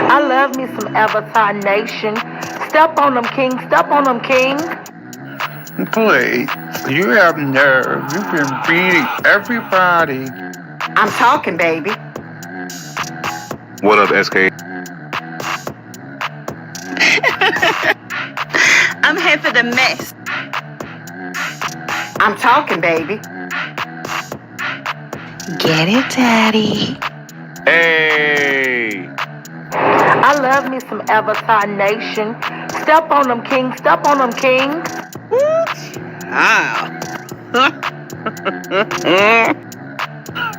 I love me some Avatar Nation. Step on them, king. Step on them, king. Please, you have nerve. You've been beating everybody. I'm talking, baby. What up, SK? I'm here for the mess. I'm talking, baby. Get it, Daddy. Hey! I love me some Avatar Nation. Step on them, king. Step on them, king.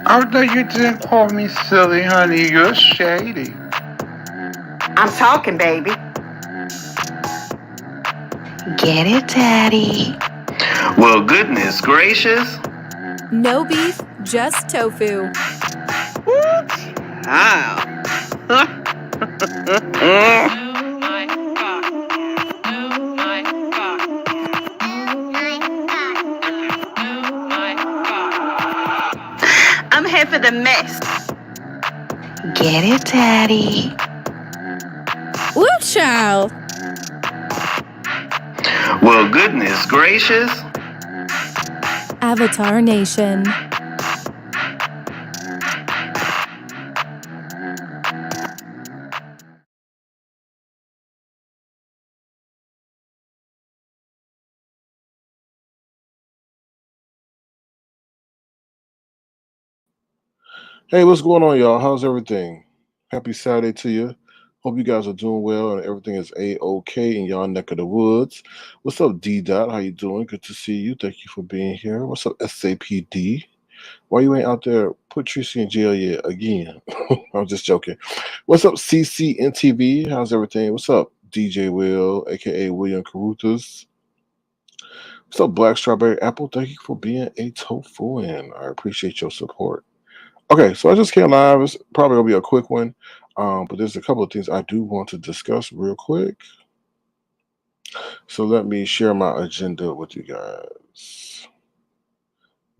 Although you didn't call me silly, honey, you're shady. I'm talking, baby. Get it, Daddy. Well, goodness gracious. No beef, just tofu. I'm here for the mess. Get it, Daddy. Woo, child. Well, goodness gracious. Avatar Nation. Hey, what's going on, y'all? How's everything? Happy Saturday to you. Hope you guys are doing well and everything is a-okay in y'all neck of the woods. What's up, D Dot? How you doing? Good to see you. Thank you for being here. What's up, SAPD? Why you ain't out there? Put Tracy in jail yet again? I'm just joking. What's up, CCNTV? How's everything? What's up, DJ Will, aka William Caruthas? What's up, Black Strawberry Apple? Thank you for being a tofu and I appreciate your support. Okay, so I just came live. It's probably gonna be a quick one, but there's a couple of things I do want to discuss real quick. So let me share my agenda with you guys.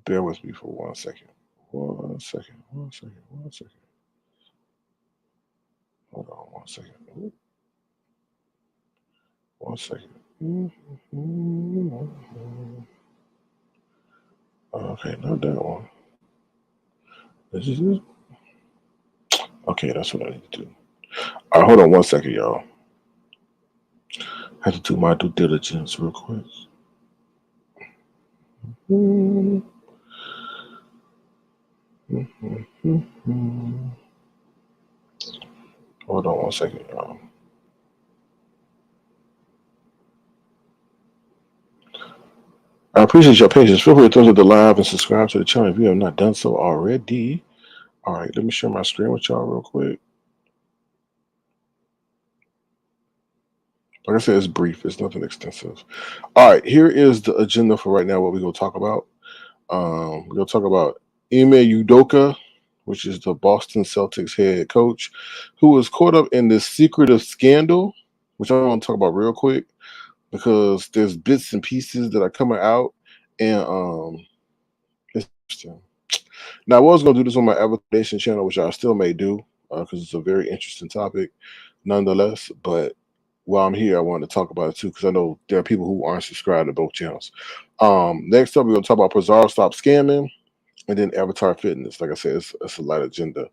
Bear with me for 1 second. 1 second. 1 second. 1 second. Hold on 1 second. Ooh, 1 second. Okay, not that one. This is it. Okay, that's what I need to do. All right, hold on 1 second, y'all. I have to do my due diligence real quick. Hold on 1 second, y'all. I appreciate your patience. Feel free to thumbs up the live and subscribe to the channel if you have not done so already. All right, let me share my screen with y'all real quick. Like I said, it's brief. It's nothing extensive. All right, here is the agenda for right now. What we're gonna talk about. We're gonna talk about Ime Udoka, which is the Boston Celtics head coach, who was caught up in this secretive scandal, which I want to talk about real quick because there's bits and pieces that are coming out, and it's interesting. Now, I was going to do this on my Advertising channel, which I still may do because it's a very interesting topic nonetheless. But while I'm here, I wanted to talk about it too because I know there are people who aren't subscribed to both channels. Next up, we're going to talk about Pizarro Stop Scamming and then Avatar Fitness. Like I said, it's a light agenda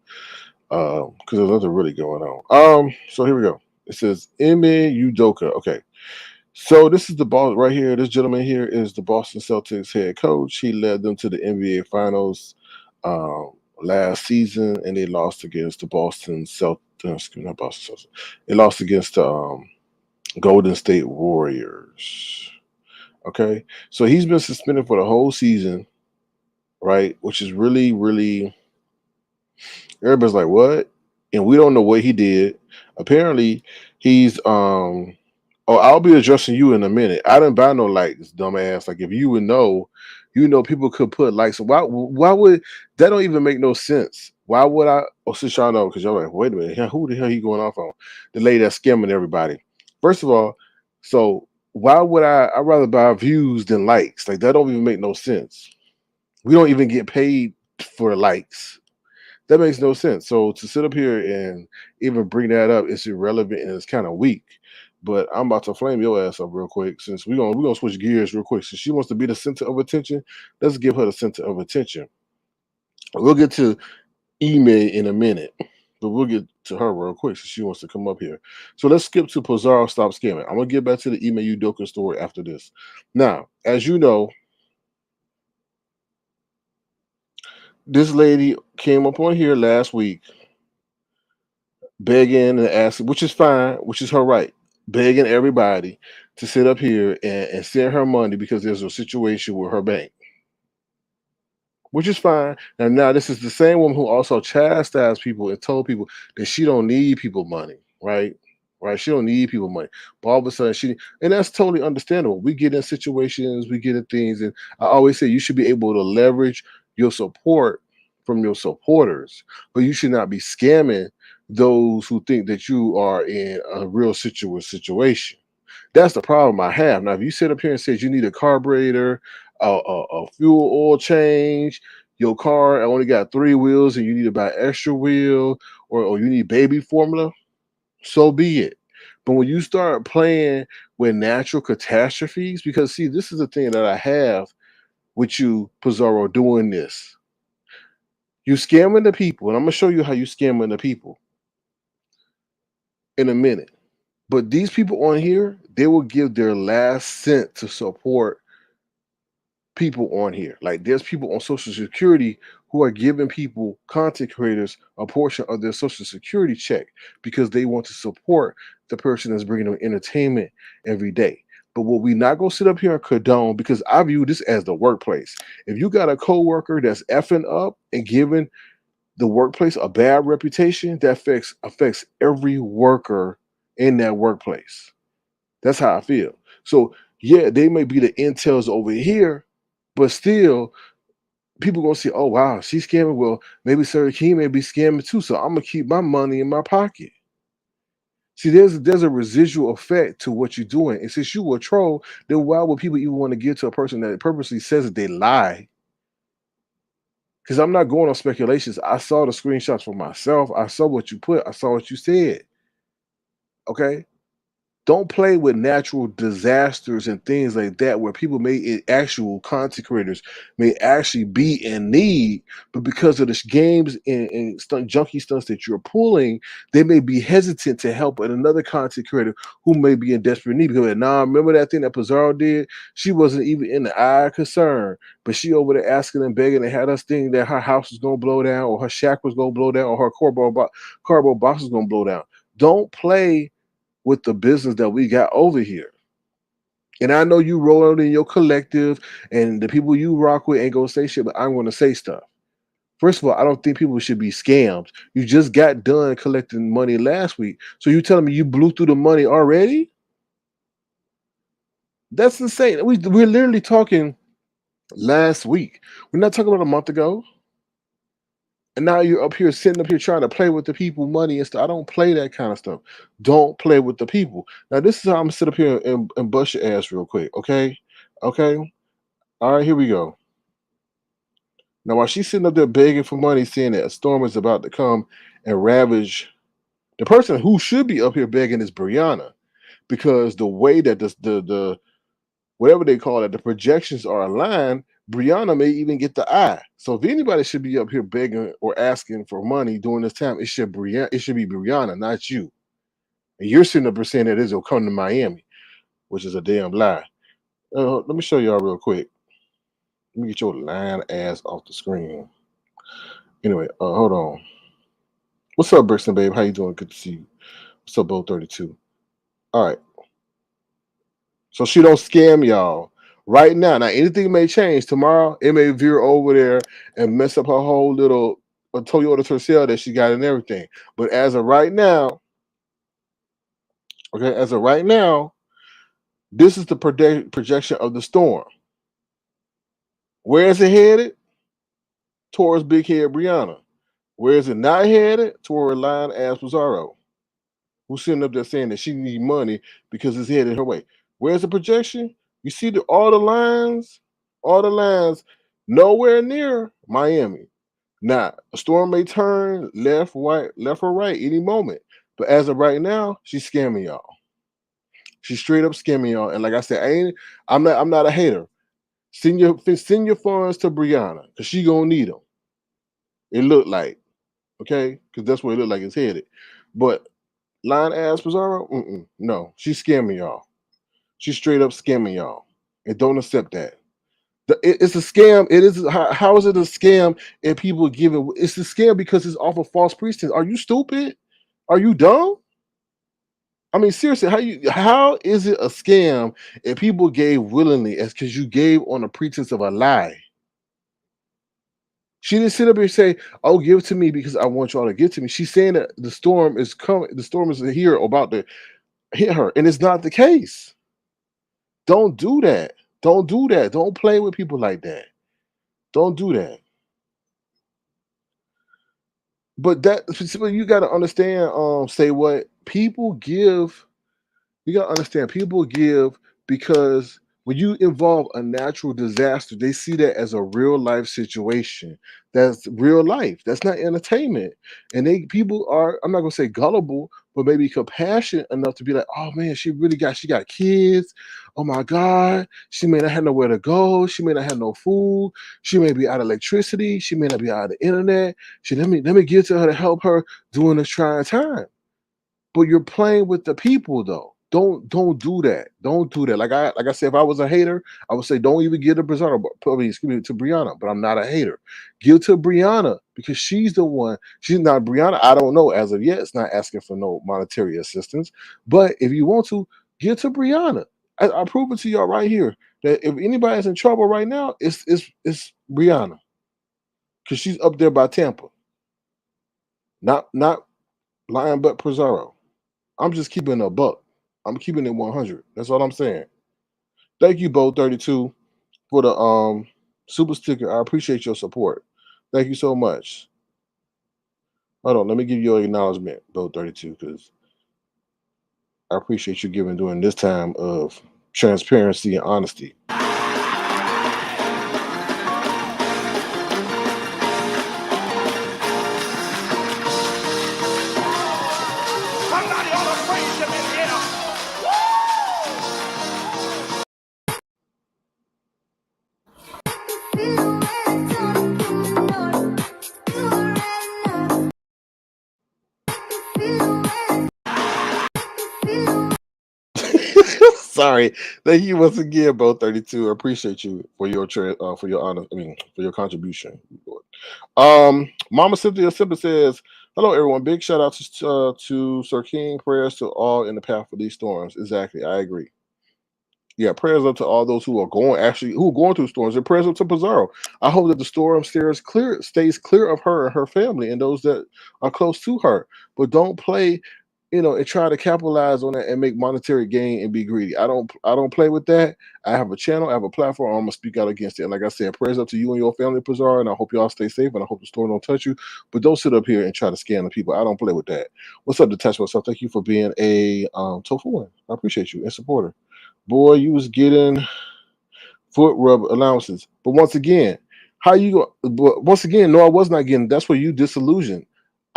because there's nothing really going on. So here we go. It says Ime Udoka. Okay. So this is the boss right here. This gentleman here is the Boston Celtics head coach. He led them to the NBA Finals um, last season, and they lost against the Boston Celtics. Excuse me, not Boston Celtics. They lost against the Golden State Warriors. Okay, so he's been suspended for the whole season, right? Which is really, really everybody's like, what? And we don't know what he did. Apparently, he's oh, I'll be addressing you in a minute. I didn't buy no likes, dumbass. Like if you would know, you know people could put likes. Why would that don't even make no sense? Why would I? Oh, since y'all know, because y'all like, wait a minute, who the hell he going off on? The lady that's scamming everybody. First of all, so why would I'd rather buy views than likes. Like that don't even make no sense. We don't even get paid for likes. That makes no sense. So to sit up here and even bring that up is irrelevant and it's kind of weak. But I'm about to flame your ass up real quick since we're gonna switch gears real quick. Since she wants to be the center of attention, let's give her the center of attention. We'll get to Ime in a minute, but we'll get to her real quick since she wants to come up here. So let's skip to Pizarro Stop Scamming. I'm gonna get back to the Ime Udoka story after this. Now, as you know, this lady came up on here last week begging and asking, which is fine, which is her right, begging everybody to sit up here and send her money because there's a situation with her bank, which is fine. Now this is the same woman who also chastised people and told people that she don't need people money, right? Right? She don't need people money. But all of a sudden and that's totally understandable. We get in situations, we get in things, and I always say you should be able to leverage your support from your supporters, but you should not be scamming those who think that you are in a real situation. That's the problem I have. Now, if you sit up here and says you need a carburetor, a fuel oil change, your car only got 3 wheels and you need to buy extra wheel, or you need baby formula, so be it. But when you start playing with natural catastrophes, because see, this is the thing that I have with you, Pizarro, doing this. You scamming the people, and I'm gonna show you how you scamming the people in a minute. But these people on here, they will give their last cent to support people on here. Like there's people on Social Security who are giving people, content creators, a portion of their Social Security check because they want to support the person that's bringing them entertainment every day. But what we not gonna sit up here and condone, because I view this as the workplace. If you got a coworker that's effing up and giving the workplace a bad reputation, that affects every worker in that workplace. That's how I feel. So yeah, they may be the intels over here, but still, people gonna say, "Oh wow, she's scamming." Well, maybe Sir King may be scamming too. So I'm gonna keep my money in my pocket. See, there's a residual effect to what you're doing, and since you a troll, then why would people even want to give to a person that purposely says that they lie? Because I'm not going on speculations. I saw the screenshots for myself. I saw what you put. I saw what you said. Okay, don't play with natural disasters and things like that where people actual content creators may actually be in need, but because of the games and junkie stunts that you're pulling, they may be hesitant to help another content creator who may be in desperate need. Because now, remember that thing that Pizarro did? She wasn't even in the eye of concern, but she over there asking and begging and had us thinking that her house was going to blow down, or her shack was going to blow down, or her cardboard box was going to blow down. Don't play with the business that we got over here. And I know you roll out in your collective and the people you rock with ain't gonna say shit, but I'm gonna say stuff. First of all, I don't think people should be scammed. You just got done collecting money last week. So you telling me you blew through the money already? That's insane. We're literally talking last week. We're not talking about a month ago. And now you're up here sitting up here trying to play with the people money and stuff. I don't play that kind of stuff. Don't play with the people. Now this is how I'm gonna sit up here and bust your ass real quick. Okay. Okay. All right, here we go. Now while she's sitting up there begging for money, saying that a storm is about to come and ravage, the person who should be up here begging is Brianna. Because the way that the whatever they call it, the projections are aligned, Brianna may even get the eye. So if anybody should be up here begging or asking for money during this time, it should be Brianna, not you. And you're sitting up here saying that it'll come to Miami, which is a damn lie. Let me show y'all real quick. Let me get your lying ass off the screen. Anyway, hold on. What's up, Brixton, babe? How you doing? Good to see you. What's up, Bo 32? All right. So she don't scam y'all right now. Now anything may change tomorrow. It may veer over there and mess up her whole little Toyota Tercel that she got and everything. But as of right now, okay, as of right now, this is the projection of the storm. Where is it headed? Towards Big Head Brianna. Where is it not headed? Toward Lion Ass Pizarro, who's sitting up there saying that she need money because it's headed her way. Where's the projection? You see all the lines, nowhere near Miami, Now, a storm may turn left, right, left or right any moment. But as of right now, she's scamming y'all. She's straight up scamming y'all. And like I said, I'm not a hater. Send your funds to Brianna because she gonna need them. It looked like, okay, because that's where it looked like it's headed. But line ass Pizarro, no, she's scamming y'all. She's straight up scamming y'all, and don't accept that. It's a scam. It is. How is it a scam? And people giving it's a scam because it's off of false pretense. Are you stupid? Are you dumb? I mean, seriously, how is it a scam if people gave willingly as because you gave on the pretense of a lie? She didn't sit up here and say, "Oh, give it to me because I want y'all to give to me." She's saying that the storm is coming. The storm is here about to hit her, and it's not the case. Don't do that. Don't do that. Don't play with people like that. Don't do that. But you got to understand. Say what people give. You got to understand. People give because when you involve a natural disaster, they see that as a real life situation. That's real life. That's not entertainment. And people are. I'm not gonna say gullible, but maybe compassionate enough to be like, oh man, she got kids. Oh my God, she may not have nowhere to go. She may not have no food. She may be out of electricity. She may not be out of the internet. Let me give to her to help her during this trying time. But you're playing with the people though. Don't do that. Don't do that. Like I said, if I was a hater, I would say don't even give to Pizarro, excuse me, to Brianna. But I'm not a hater. Give to Brianna because she's the one. She's not Brianna. I don't know as of yet. It's not asking for no monetary assistance. But if you want to, give to Brianna. I prove it to y'all right here that if anybody's in trouble right now, it's Brianna because she's up there by Tampa. Not Lion but Pizarro. I'm just keeping a buck. I'm keeping it 100. That's all I'm saying. Thank you, Bo 32, for the super sticker. I appreciate your support. Thank you so much. Hold on, let me give you an acknowledgement, Bo 32, because I appreciate you giving during this time of transparency and honesty. Somebody ought to praise him in here. Sorry. Thank you once again, Bo 32. I appreciate you for your for your honor. I mean, for your contribution. Mama Cynthia Simba says, "Hello, everyone. Big shout out to Sir King. Prayers to all in the path of these storms." Exactly, I agree. Yeah, prayers up to all those who are going through storms, and prayers up to Pizarro. I hope that the storm stays clear of her and her family and those that are close to her. But don't play, and try to capitalize on that and make monetary gain and be greedy. I don't play with that. I have a channel, I have a platform. I'm gonna speak out against it. And like I said, prayers up to you and your family, Pizarro, and I hope y'all stay safe and I hope the storm don't touch you. But don't sit up here and try to scam the people. I don't play with that. What's up, Detach Myself? Thank you for being a Tofu. I appreciate you and supporter. Boy, you was getting foot rub allowances. But once again, how you go? But once again, no, I was not getting. That's where you disillusioned.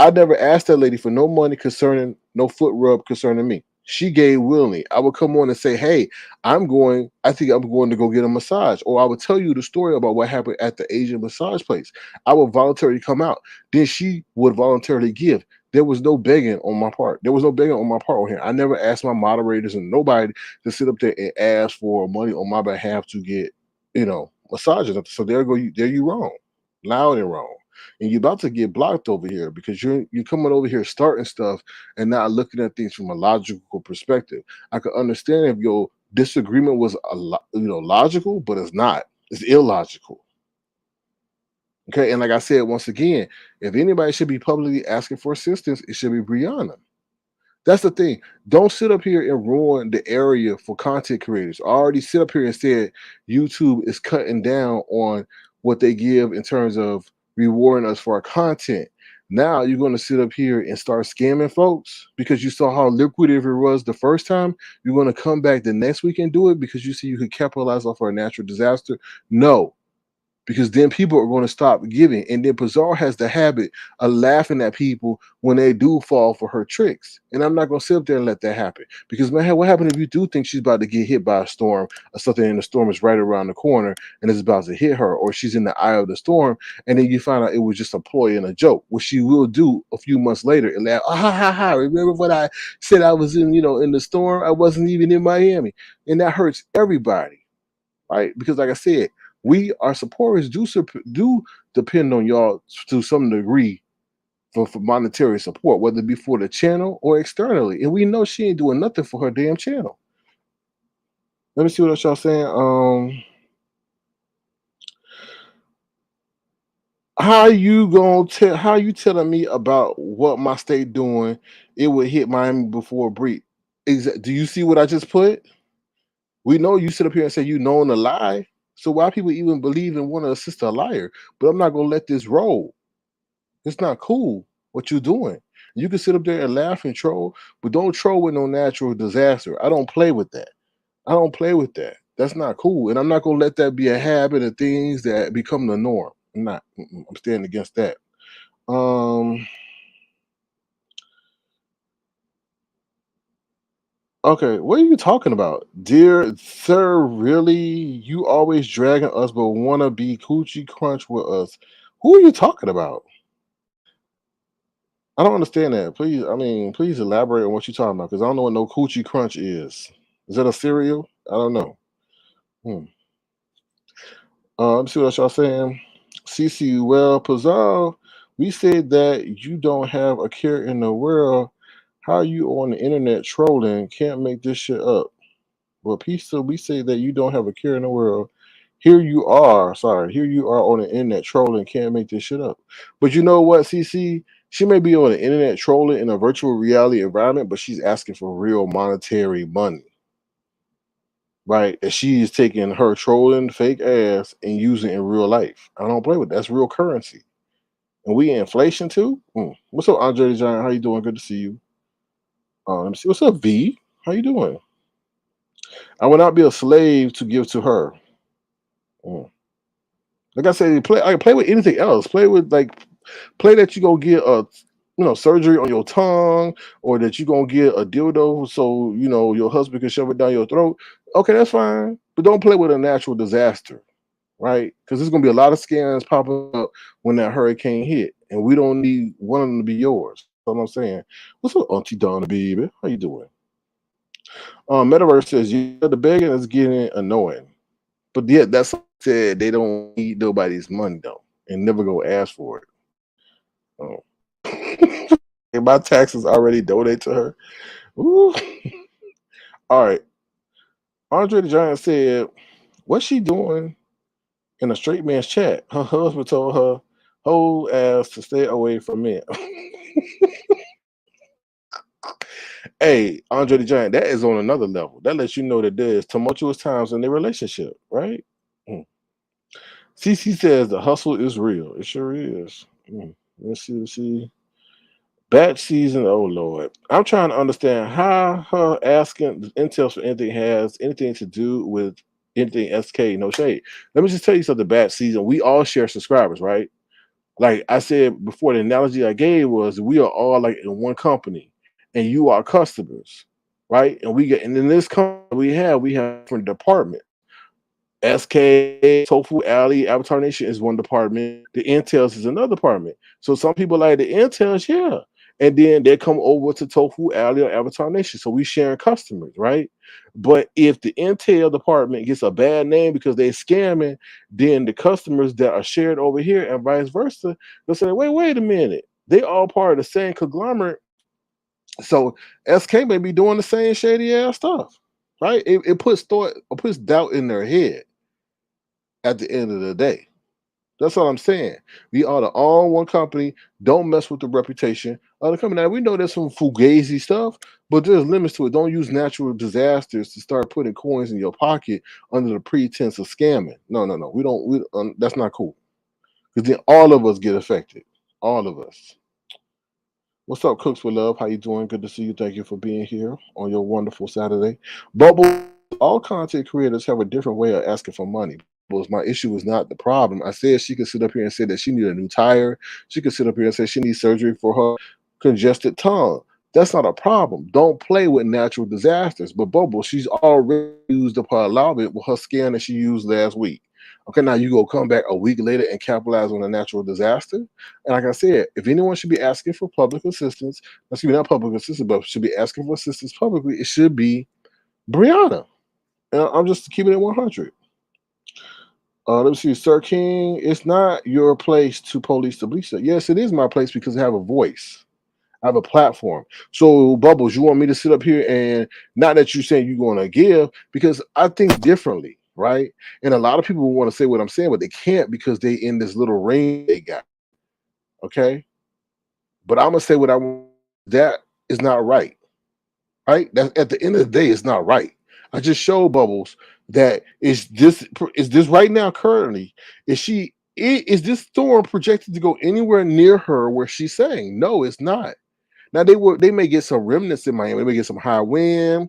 I never asked that lady for no money concerning no foot rub concerning me. She gave willingly. I would come on and say, "Hey, I think I'm going to go get a massage," or I would tell you the story about what happened at the Asian massage place. I would voluntarily come out. Then she would voluntarily give. There was no begging on my part. There was no begging on my part on here. I never asked my moderators and nobody to sit up there and ask for money on my behalf to get, massages. So there you wrong, loud and wrong, and you're about to get blocked over here because you're coming over here starting stuff and not looking at things from a logical perspective. I could understand if your disagreement was logical, but it's not. It's illogical. Okay, and like I said once again, if anybody should be publicly asking for assistance, it should be Brianna. That's the thing. Don't sit up here and ruin the area for content creators. I already sit up here and said YouTube is cutting down on what they give in terms of rewarding us for our content. Now you're going to sit up here and start scamming folks because you saw how lucrative it was the first time. You're going to come back the next week and do it because you see you could capitalize off of a natural disaster. No, because then people are going to stop giving. And then Pizarro has the habit of laughing at people when they do fall for her tricks. And I'm not going to sit up there and let that happen, because man, what happens if you do think she's about to get hit by a storm or something, and the storm is right around the corner and it's about to hit her, or she's in the eye of the storm, and then you find out it was just a ploy and a joke, which she will do a few months later and laugh, ah, ha, ha, ha, remember what I said I was in, in the storm? I wasn't even in Miami. And that hurts everybody, right? Because like I said, we, our supporters, do depend on y'all to some degree for monetary support, whether it be for the channel or externally. And we know she ain't doing nothing for her damn channel. Let me see what else y'all saying. How you telling me about what my state doing? It would hit Miami before Bree. Do you see what I just put? We know you sit up here and say you knowing a lie. So why people even believe and want to assist a liar? But I'm not gonna let this roll. It's not cool what you're doing. You can sit up there and laugh and troll, but don't troll with no natural disaster. I don't play with that. I don't play with that. That's not cool. And I'm not gonna let that be a habit of things that become the norm. I'm not. I'm standing against that. Um okay, what are you talking about? Dear sir, really? You always dragging us but wanna be coochie crunch with us. Who are you talking about? I don't understand that. Please elaborate on what you're talking about, because I don't know what no coochie crunch is. Is that a cereal? I don't know. Hmm. Let me see what else y'all saying. CC, well, Pizarro, we said that you don't have a care in the world. How are you on the internet trolling? Can't make this shit up. Well, Pizza, we say that you don't have a care in the world. Here you are on the internet trolling. Can't make this shit up. But you know what, CC? She may be on the internet trolling in a virtual reality environment, but she's asking for real monetary money, right? And she is taking her trolling fake ass and using it in real life. I don't play with that. That's real currency. And we in inflation too. What's up, Andre the Giant? How you doing? Good to see you. Let me see. What's up, V? How you doing? I will not be a slave to give to her. Mm. Like I said, I can play with anything else. Play that you gonna get a surgery on your tongue, or that you gonna get a dildo so your husband can shove it down your throat. Okay, that's fine. But don't play with a natural disaster, right? Because there's gonna be a lot of scams popping up when that hurricane hit, and we don't need one of them to be yours. That's what I'm saying. What's up, Auntie Donna, baby? How you doing? Metaverse says, yeah, the begging is getting annoying. But yeah, that's what I said. They don't need nobody's money though, and never go ask for it. Oh. And my taxes already donate to her. Ooh. All right. Andre the Giant said, "What's she doing in a straight man's chat? Her husband told her whole ass to stay away from men." Hey, Andre the Giant, that is on another level. That lets you know that there's tumultuous times in their relationship, right? Mm. CC says the hustle is real. It sure is. Let's see. Let's see. Batch season, oh Lord. I'm trying to understand how her asking Intel for anything has anything to do with anything SK, no shade. Let me just tell you something, batch season. We all share subscribers, right? Like I said before, the analogy I gave was we are all like in one company and you are customers, right? And in this company we have different departments. SK, Tofu Alley, Avatar Nation is one department. The Intels is another department. So some people like the Intels, yeah. And then they come over to Tofu Alley or Avatar Nation. So we sharing customers, right? But if the Intel department gets a bad name because they're scamming, then the customers that are shared over here and vice versa, they'll say, wait a minute. They all part of the same conglomerate. So SK may be doing the same shady ass stuff, right? It puts doubt in their head at the end of the day. That's all I'm saying. We are the all one company. Don't mess with the reputation of the company. Now we know there's some fugazi stuff, but there's limits to it. Don't use natural disasters to start putting coins in your pocket under the pretense of scamming. No. We don't. That's not cool. Because then all of us get affected. All of us. What's up, Cooks with Love? How you doing? Good to see you. Thank you for being here on your wonderful Saturday. Bubble. All content creators have a different way of asking for money. was my issue was not the problem. I said she could sit up here and say that she needed a new tire. She could sit up here and say she needs surgery for her congested tongue. That's not a problem. Don't play with natural disasters. But Bubble, she's already used up her allotment with her scan that she used last week. Okay, now you go come back a week later and capitalize on a natural disaster. And like I said, if anyone should be asking for public assistance, excuse me, not public assistance, but should be asking for assistance publicly, it should be Brianna. And I'm just keeping it 100. Let me see, Sir King. It's not your place to police the bleach. Yes, it is my place because I have a voice. I have a platform. So, Bubbles, you want me to sit up here and not that you're saying you're going to give because I think differently, right? And a lot of people want to say what I'm saying, but they can't because they in this little ring they got. Okay, but I'm gonna say what I want. That is not right. Right? That at the end of the day, it's not right. I just showed Bubbles that is this right now currently is this storm projected to go anywhere near her where she's saying no, it's not. Now they may get some remnants in Miami. They may get some high wind.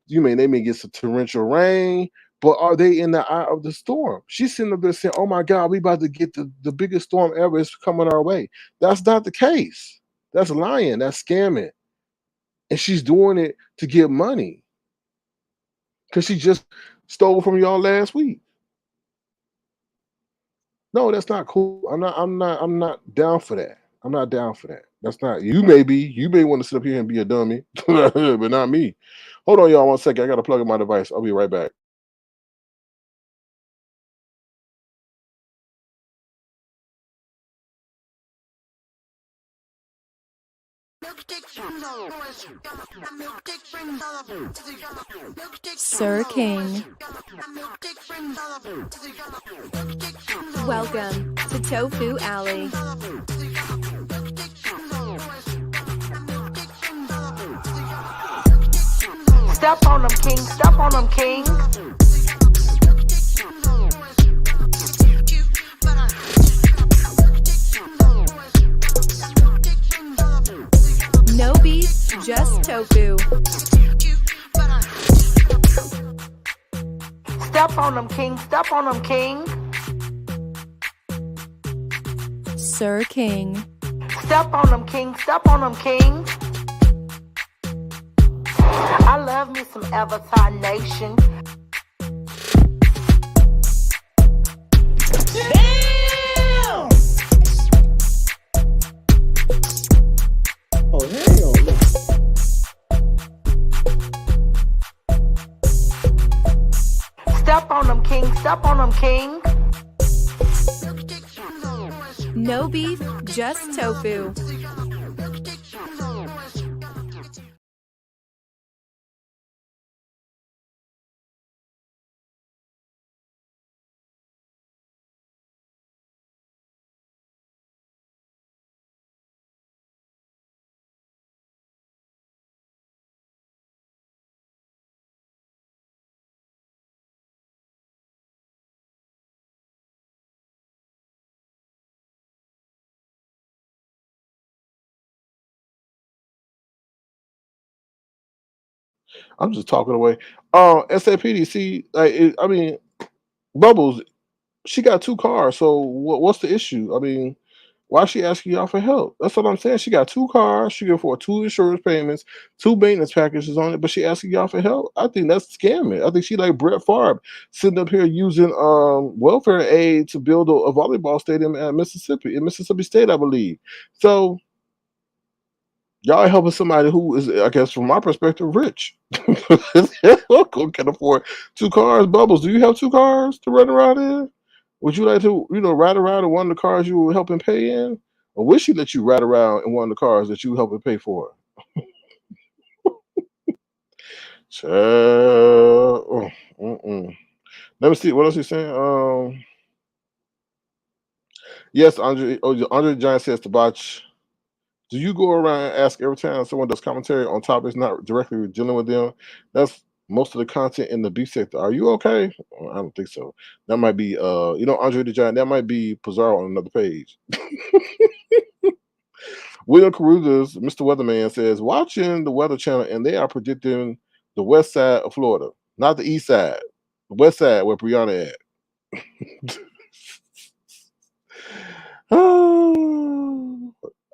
They may get some torrential rain. But are they in the eye of the storm? She's sitting up there saying, "Oh my God, we about to get the biggest storm ever. It's coming our way." That's not the case. That's lying. That's scamming. And she's doing it to get money because she just stole from y'all last week. No, that's not cool. I'm not down for that. I'm not down for that. That's not you. You may want to sit up here and be a dummy, but not me. Hold on, y'all, 1 second. I got to plug in my device. I'll be right back. Sir King. Welcome to Tofu Alley. Step on them, king. Step on them, king. No beef, just tofu. Step on them, king. Step on them, king. Sir King. Step on them, king. Step on them, king. I love me some Avatar Nation. Damn! Oh hell no! Step on them, king. Step on them, king. No beef, just tofu. I'm just talking away. SAPDC. Bubbles. She got 2 cars. So what's the issue? Why is she asking y'all for help? That's what I'm saying. She got 2 cars. She can afford 2 insurance payments, 2 maintenance packages on it, but she asking y'all for help. I think that's scamming. I think she like Brett Favre sitting up here using welfare aid to build a volleyball stadium at Mississippi State, I believe. So y'all helping somebody who is, I guess, from my perspective, rich. Who can afford 2 cars. Bubbles, do you have 2 cars to run around in? Would you like to, ride around in one of the cars you were helping pay in? Or would she let you ride around in one of the cars that you helping pay for? Child. Let me see. What else he's saying? Yes, Andre. Andre Giant says to botch. Do you go around and ask every time someone does commentary on topics not directly dealing with them? That's most of the content in the beef sector. Are you okay? Well, I don't think so. That might be Andre the Giant, that might be Pizarro on another page. William Caruthers, Mr. Weatherman, says, watching the Weather Channel and they are predicting the west side of Florida, not the east side. The west side where Brianna at.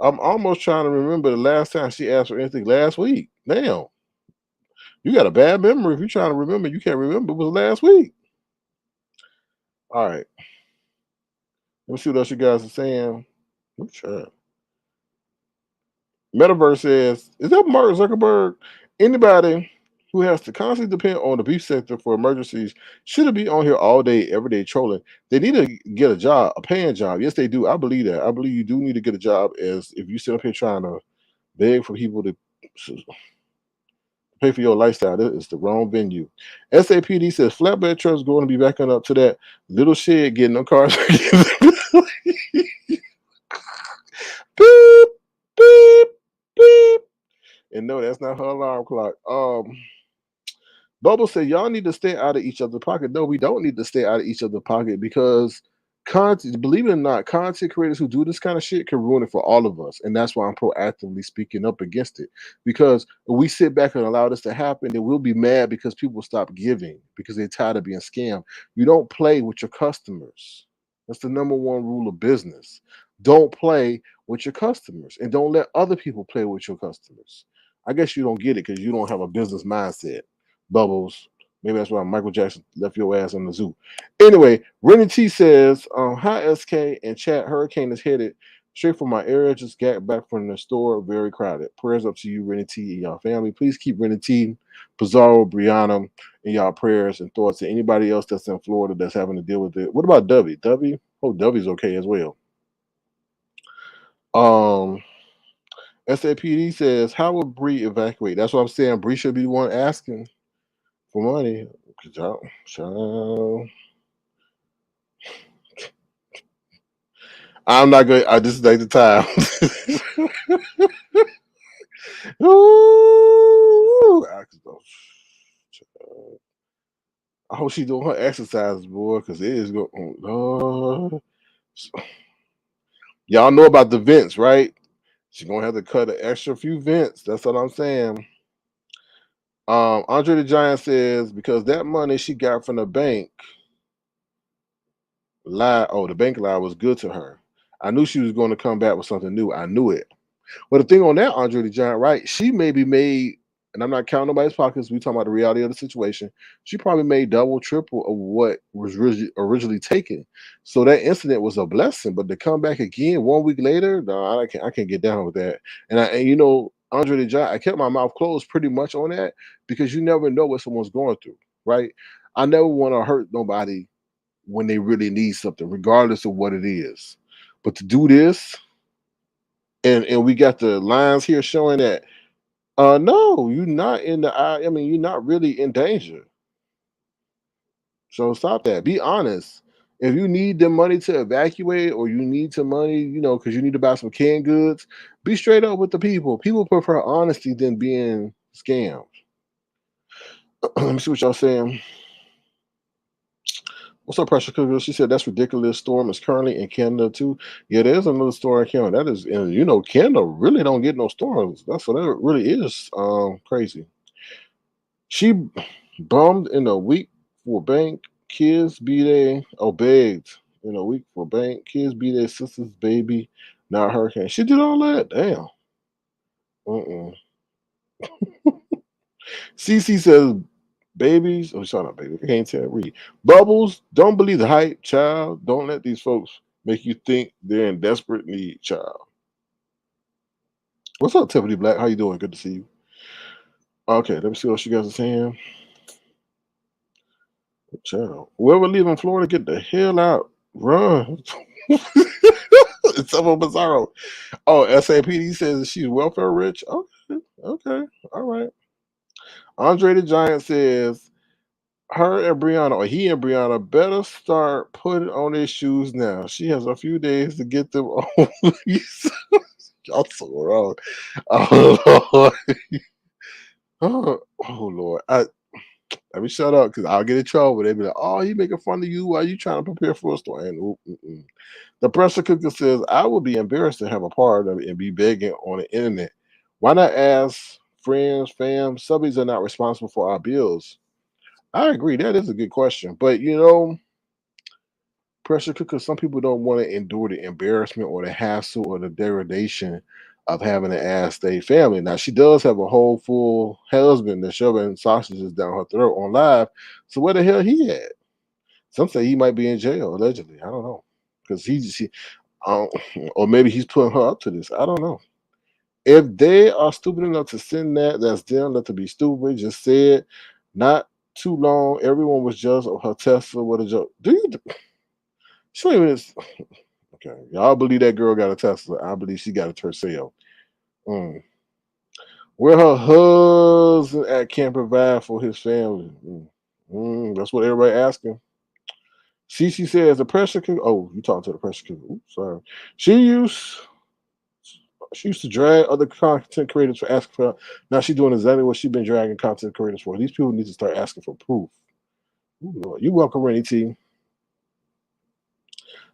I'm almost trying to remember the last time she asked for anything last week. Damn, you got a bad memory if you're trying to remember. You can't remember. It was last week. All right. Let me see what else you guys are saying. Metaverse says, is that Mark Zuckerberg? Anybody who has to constantly depend on the beef sector for emergencies shouldn't be on here all day, every day trolling. They need to get a job, a paying job. Yes, they do. I believe that. I believe you do need to get a job, as if you sit up here trying to beg for people to pay for your lifestyle. That is the wrong venue. SAPD says flatbed trucks going to be backing up to that little shed getting no cars. Beep, beep, beep. And no, that's not her alarm clock. Bubble said, y'all need to stay out of each other's pocket. No, we don't need to stay out of each other's pocket, because content, believe it or not, content creators who do this kind of shit can ruin it for all of us. And that's why I'm proactively speaking up against it. Because when we sit back and allow this to happen, then we'll be mad because people stop giving because they're tired of being scammed. You don't play with your customers. That's the number one rule of business. Don't play with your customers, and don't let other people play with your customers. I guess you don't get it because you don't have a business mindset. Bubbles. Maybe that's why Michael Jackson left your ass in the zoo. Anyway, Rennie T says, hi SK and chat. Hurricane is headed straight from my area. Just got back from the store. Very crowded. Prayers up to you, Rennie T, and y'all family. Please keep Rennie T, Pizarro, Brianna in y'all prayers and thoughts. And anybody else that's in Florida that's having to deal with it. What about W? W? Oh, W's okay as well. SAPD says, how will Bree evacuate? That's what I'm saying. Bree should be the one asking for money. Child. I'm not going. This is like the time. Ooh, I hope she doing her exercises, boy, because it is going. Y'all know about the vents, right? She's gonna have to cut an extra few vents. That's what I'm saying. Andre the Giant says, because that money she got from the bank the bank lie was good to her. I knew she was going to come back with something new. I knew it. But the thing on that, Andre the Giant, right? She maybe made, and I'm not counting nobody's pockets. We talking about the reality of the situation. She probably made double, triple of what was originally taken. So that incident was a blessing. But to come back again 1 week later, no, I can't get down with that. And you know, Andre the Giant, I kept my mouth closed pretty much on that, because you never know what someone's going through, right? I never want to hurt nobody when they really need something, regardless of what it is. But to do this, and we got the lines here showing that no, you're not in the eye. I mean, you're not really in danger. So stop that. Be honest. If you need the money to evacuate, or you need some money, you know, because you need to buy some canned goods, be straight up with the people. People prefer honesty than being scammed. Let me see what y'all saying. What's up, Pressure Cooker? She said that's ridiculous. Storm is currently in Canada too. Yeah, there's another storm in Canada. That is, and you know, Canada really don't get no storms. That's what that really is. Crazy. She bummed in a week for bank. Kids be they begged in a week for bank. Kids be their sister's baby, not hurricane. She did all that. Damn. Uh-uh. CC says babies. Oh, shut up, baby. I can't tell. Read. Bubbles. Don't believe the hype, child. Don't let these folks make you think they're in desperate need, child. What's up, Tiffany Black? How you doing? Good to see you. Okay, let me see what you guys are saying. Child. Whoever leaving Florida, get the hell out. Run. It's up on Pizarro. Oh, SAPD says she's welfare rich. Okay. Okay. All right. Andre the Giant says her and Brianna, or he and Brianna, better start putting on their shoes now. She has a few days to get them on. Y'all so wrong. Oh Lord. Oh Lord. Let me shut up, because I'll get in trouble. They'll be like, oh, he making fun of you while you trying to prepare for a story. And, the pressure cooker says, I would be embarrassed to have a part of it and be begging on the internet. Why not ask friends, fam? Subbies are not responsible for our bills. I agree. That is a good question. But, you know, pressure cooker. Some people don't want to endure the embarrassment or the hassle or the degradation of having to ask their family. Now she does have a whole full husband that's shoving sausages down her throat on live. So where the hell he at? Some say he might be in jail allegedly. I don't know because um, or maybe he's putting her up to this. I don't know. If they are stupid enough to send that, that's them. Let them be stupid. Just say it. Not too long. Everyone was just of her Tesla. What a joke. Do you? She don't even. Okay, y'all believe that girl got a Tesla. I believe she got a Tercel. Mm. Where her husband at can't provide for his family. That's what everybody asking. She says the pressure cooker. Oh, you talking to the pressure cooker? Oops, sorry. She used she used to drag other content creators for asking for. Now she's doing exactly what she's been dragging content creators for. These people need to start asking for proof. Ooh, Lord. You welcome, Rennie T.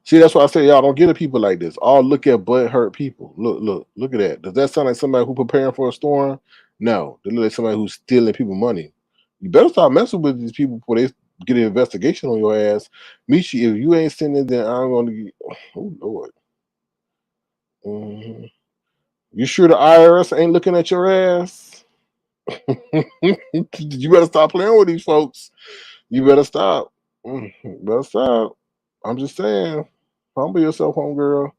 See, that's why I say y'all don't get at people like this. All look at butt hurt people. Look at that. Does that sound like somebody who preparing for a storm? No, they look like somebody who's stealing people money. You better stop messing with these people before they get an investigation on your ass. Michi, if you ain't sending, then I'm going to get. Oh Lord. Mhm. You sure the IRS ain't looking at your ass? You better stop playing with these folks. You better stop. Better stop. I'm just saying. Humble yourself, homegirl.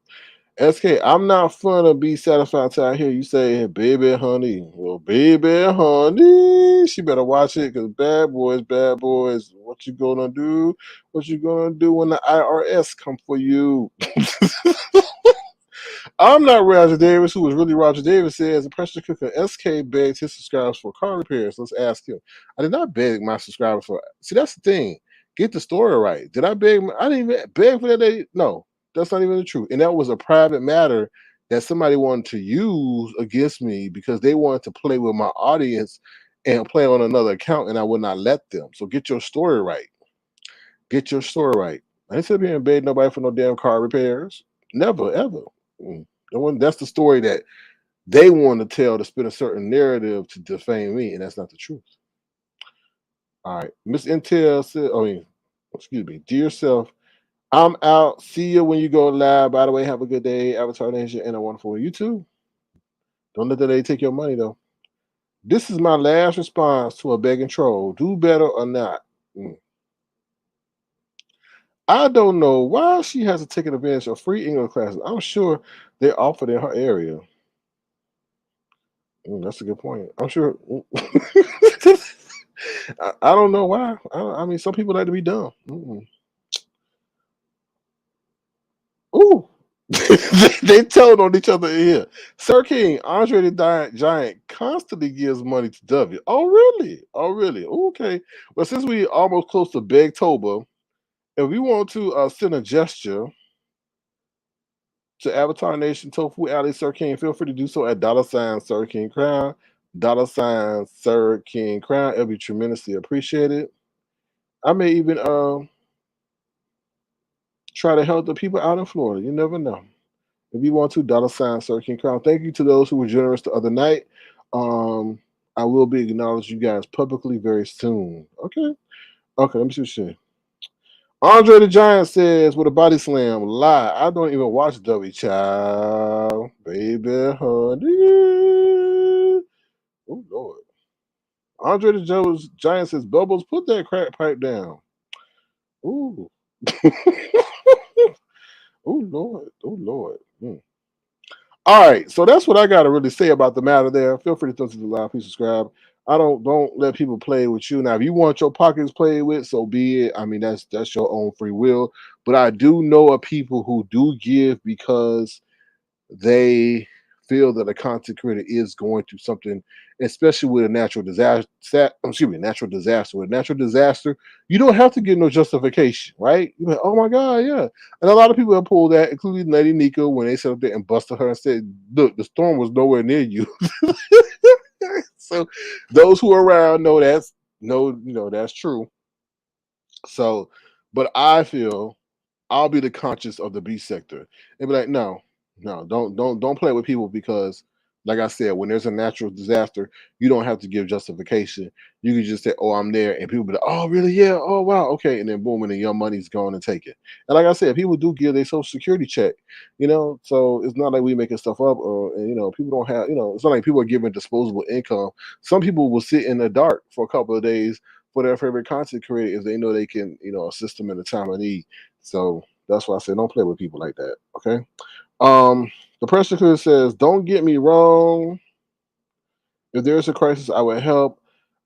SK, I'm not fun to be satisfied until I hear you say, "Hey, baby, honey." Well, baby, honey, she better watch it because bad boys. What you gonna do? What you gonna do when the IRS come for you? I'm not Roger Davis, who was really Roger Davis says the pressure cooker SK begs his subscribers for car repairs. Let's ask him. I did not beg my subscribers for. See, that's the thing. Get the story right. Did I beg? I didn't even beg for that. No, that's not even the truth. And that was a private matter that somebody wanted to use against me because they wanted to play with my audience and play on another account, and I would not let them. So get your story right. Get your story right. I ain't sit here and beg nobody for no damn car repairs. Never, ever. That's the story that they want to tell to spin a certain narrative to defame me, and that's not the truth. All right. Miss Intel said, excuse me, dear self, I'm out. See you when you go live. By the way, have a good day, Avatar Nation, and a wonderful one. You too. Don't let the day take your money, though. This is my last response to a begging troll. Do better or not. I don't know why she hasn't taken advantage of free English classes. I'm sure they're offered in her area. That's a good point. I'm sure. I don't know why. I mean, some people like to be dumb. Ooh. They told on each other in here. Sir King, Andre the Giant constantly gives money to W. Oh, really? Oh, really? Okay. Well, since we almost close to Begtober, if we want to send a gesture to Avatar Nation, Tofu Alley, Sir King, feel free to do so at $ Sir King Crown. $ Sir King Crown. It'll be tremendously appreciated. I may even try to help the people out in Florida. You never know. If you want to, $ Sir King Crown. Thank you to those who were generous the other night. I will be acknowledging you guys publicly very soon. Okay. Okay, let me see what she. Andre the Giant says with a body slam, lie. I don't even watch W Child. Baby honey. Oh Lord. Andre the Giant says, Bubbles, put that crack pipe down. Ooh. Oh Lord. Oh Lord. All right, so that's what I got to really say about the matter there. Feel free to throw to the live, please subscribe. Don't let people play with you. Now, if you want your pockets played with, so be it. I mean, that's your own free will. But I do know of people who do give because they feel that a content creator is going through something, especially with a natural disaster. Natural disaster. With natural disaster, you don't have to give no justification, right? You're like, oh my God, yeah. And a lot of people have pulled that, including Lady Nika, when they sat up there and busted her and said, "Look, the storm was nowhere near you." So those who are around know that's true. So, but I feel I'll be the conscience of the B sector and be like, no, don't play with people because like I said, when there's a natural disaster, you don't have to give justification. You can just say, "Oh, I'm there," and people be like, "Oh, really? Yeah. Oh, wow. Okay." And then boom, and then your money's gone and take it. And like I said, people do give their social security check, So it's not like we making stuff up, or people don't have, it's not like people are giving disposable income. Some people will sit in the dark for a couple of days for their favorite content creator if they know they can, assist them in a time of need. So that's why I say don't play with people like that. Okay. The pressure cooker says, "Don't get me wrong. If there's a crisis, I would help.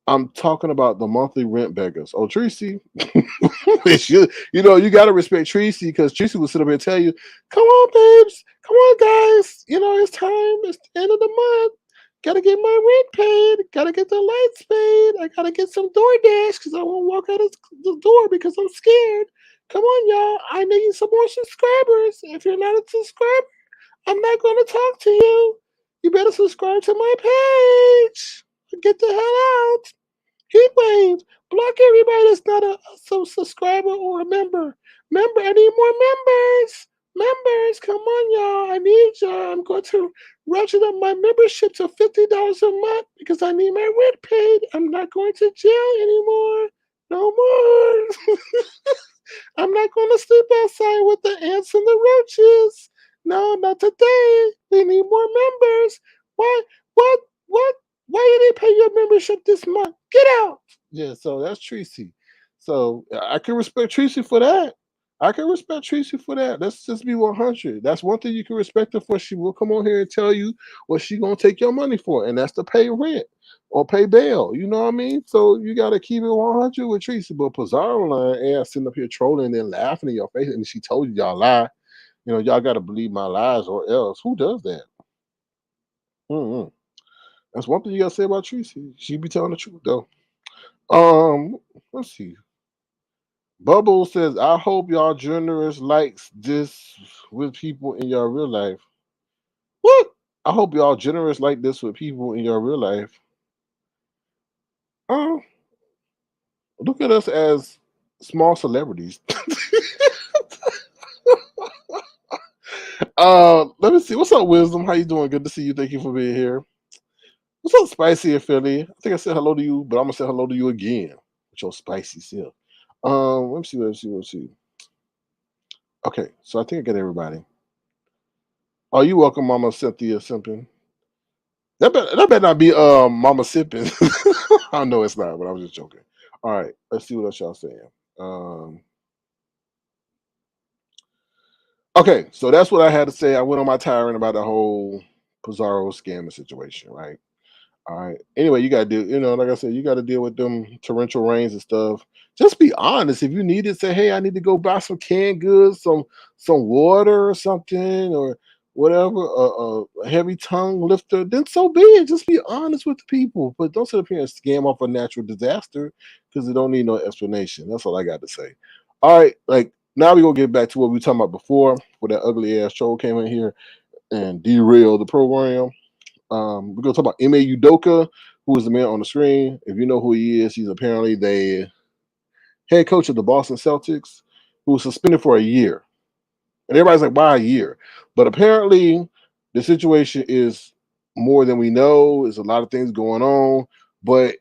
I'm talking about the monthly rent beggars." Oh, Tracy, you got to respect Tracy, because Tracy will sit up here and tell you, "Come on, babes, come on, guys. It's time. It's the end of the month. Gotta get my rent paid. Gotta get the lights paid. I gotta get some DoorDash because I won't walk out of the door because I'm scared. Come on, y'all. I need some more subscribers. If you're not a subscriber, I'm not going to talk to you. You better subscribe to my page. Get the hell out. Heat wave. Block everybody that's not a subscriber or a member. I need more members. Members, come on, y'all. I need y'all. I'm going to ratchet up my membership to $50 a month because I need my rent paid. I'm not going to jail anymore. No more. I'm not going to sleep outside with the ants and the roaches. No, not today. We need more members. Why? What? What? Why did they pay your membership this month? Get out. Yeah, so that's Tracy. So I can respect Tracy for that. I can respect Tracy for that. Let's just be 100. That's one thing you can respect her for. She will come on here and tell you what she gonna take your money for, and that's to pay rent or pay bail. You know what I mean? So you gotta keep it 100 with Tracy. But Pizarro line ass sitting up here trolling and then laughing in your face, and she told you y'all lie. Y'all gotta believe my lies or else. Who does that? Mm-mm. That's one thing you gotta say about Tracy. She be telling the truth though. Um, let's see. Bubble says, "I hope y'all generous likes this with people in your real life." What? I hope y'all generous like this with people in your real life. Oh, look at us as small celebrities. Let me see. What's up, Wisdom? How you doing? Good to see you. Thank you for being here. What's up, Spicy and Philly? I think I said hello to you, but I'm gonna say hello to you again with your spicy self. Let me see. Okay, so I think I got everybody. Oh, you welcome, Mama Cynthia Simpin. That better not be Mama Sippin. I know it's not, but I was just joking. All right, let's see what else y'all saying. Um, okay, so that's what I had to say. I went on my tirade about the whole Pizarro scamming situation, right? All right. Anyway, you gotta do, like I said, you gotta deal with them torrential rains and stuff. Just be honest. If you need it, say, "Hey, I need to go buy some canned goods, some water or something, or whatever, a heavy tongue lifter." Then so be it. Just be honest with the people, but don't sit up here and scam off a natural disaster because it don't need no explanation. That's all I got to say. All right, like now we gonna get back to what we were talking about before, where that ugly ass troll came in here and derailed the program. We're gonna talk about Ime Udoka, who is the man on the screen. If you know who he is, he's apparently the head coach of the Boston Celtics, who was suspended for a year. And everybody's like, "Why a year?" But apparently, the situation is more than we know. There's a lot of things going on, but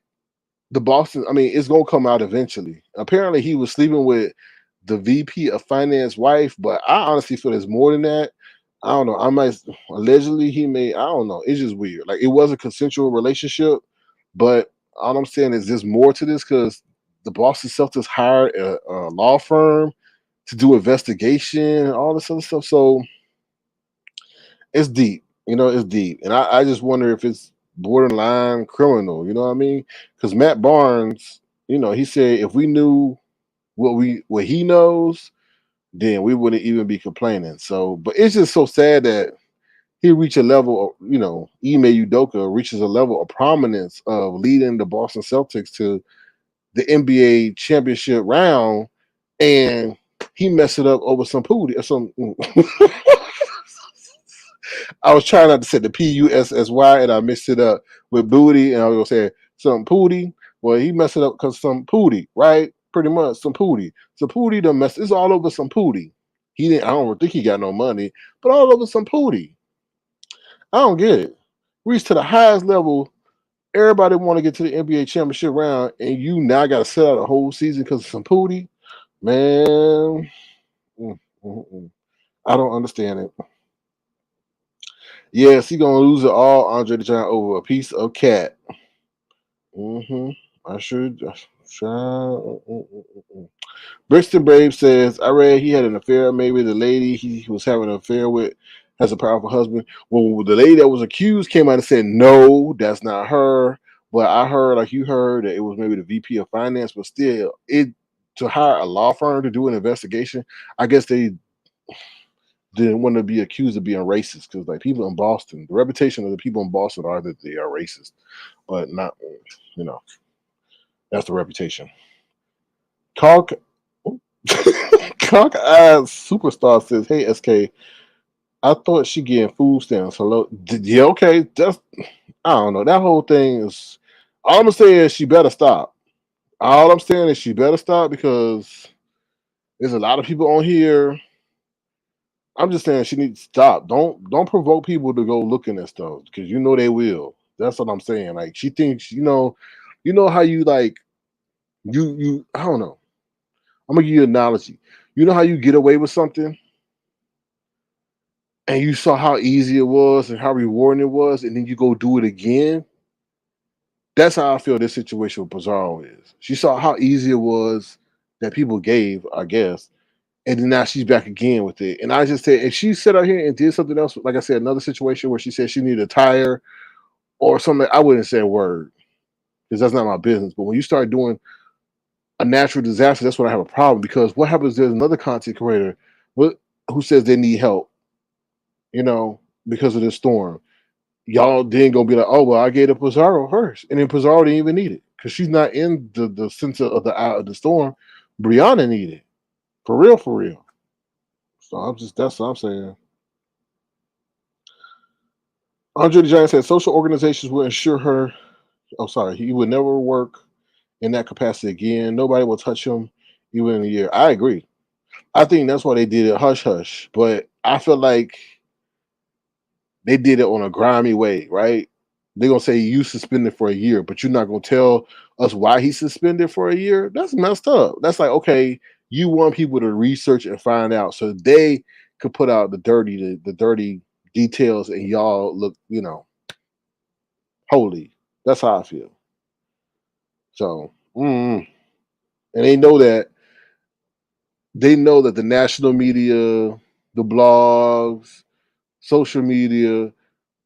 it's gonna come out eventually. Apparently, he was sleeping with the VP of finance wife, but I honestly feel there's more than that. I don't know. I might allegedly he may. I don't know. It's just weird. Like it was a consensual relationship, but all I'm saying is there's more to this because the Boston Celtics hired a law firm to do investigation and all this other stuff. So it's deep. It's deep, and I just wonder if it's borderline criminal. You know what I mean? Because Matt Barnes, he said if we knew what he knows, then we wouldn't even be complaining. So, but it's just so sad that he reached a level of, Ime Udoka reaches a level of prominence of leading the Boston Celtics to the NBA championship round, and he messed it up over some pooty or some. I was trying not to say the PUSSY, and I mixed it up with booty, and I was gonna say some pooty. Well, he messed it up because some pooty, right? Pretty much some pooty. So pooty done mess. It's all over some pooty. He didn't. I don't think he got no money, but all over some pooty. I don't get it. reach to the highest level. Everybody want to get to the NBA championship round, and you now got to sit out a whole season because of some pootie. Man, I don't understand it. Yes, he gonna lose it all, Andre the Giant, over a piece of cat. I should. Brixton Brave says, I read he had an affair. Maybe the lady he was having an affair with has a powerful husband. Well, the lady that was accused came out and said, no, that's not her. But I heard, like you heard, that it was maybe the VP of finance, but still, it to hire a law firm to do an investigation, I guess they didn't want to be accused of being racist because, like, people in Boston, the reputation of the people in Boston are that they are racist, but not, that's the reputation. Cock Cockeyed Superstar says, hey, SK, I thought she getting food stamps. Hello? Yeah, okay. That's, I don't know. That whole thing is, all I'm saying is she better stop. All I'm saying is she better stop because there's a lot of people on here. I'm just saying she needs to stop. Don't provoke people to go looking at stuff because you know they will. That's what I'm saying. Like she thinks, you know how you like you I don't know. I'm gonna give you an analogy. You know how you get away with something and you saw how easy it was and how rewarding it was, and then you go do it again. That's how I feel this situation with Pizarro is. She saw how easy it was that people gave, I guess, and then now she's back again with it. And I just said, if she sat out here and did something else, like I said, another situation where she said she needed a tire or something, I wouldn't say a word because that's not my business. But when you start doing a natural disaster, that's when I have a problem because what happens? There's another content creator who says they need help, because of this storm. Y'all then gonna be like, oh well, I gave it Pizarro hers, and then Pizarro didn't even need it because she's not in the center of the eye of the storm. Brianna needed it for real, for real. So that's what I'm saying. Andre the Giant said social organizations will ensure her. Oh, sorry, he would never work in that capacity again. Nobody will touch him even in a year. I agree. I think that's why they did it hush hush. But I feel like they did it on a grimy way, right? They're gonna say you suspended for a year, but you're not gonna tell us why he suspended for a year. That's messed up. That's like, okay, you want people to research and find out so they could put out the dirty details, and y'all look, holy. That's how I feel. So, and they know that the national media, the blogs, social media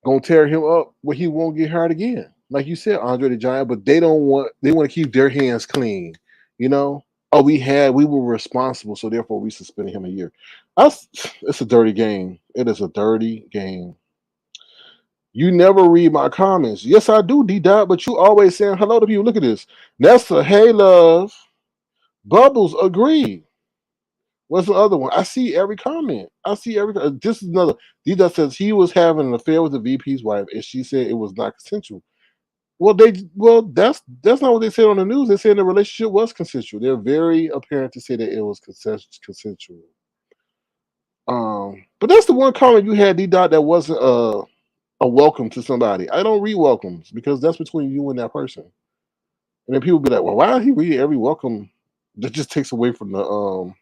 gonna tear him up where he won't get hired again. Like you said, Andre the Giant, but they want to keep their hands clean, you know. Oh, we were responsible, so therefore we suspended him a year. It's a dirty game. It is a dirty game. You never read my comments. Yes, I do, D Dot, but you always saying hello to people. Look at this. Nessa, hey love. Bubbles, agree. What's the other one? I see every comment. I see every. This is another. D Dot says he was having an affair with the VP's wife, and she said it was not consensual. That's not what they said on the news. They said the relationship was consensual. They're very apparent to say that it was consensual. But that's the one comment you had, D Dot, that wasn't a welcome to somebody. I don't read welcomes because that's between you and that person. And then people be like, well, why did he read every welcome? That just takes away from the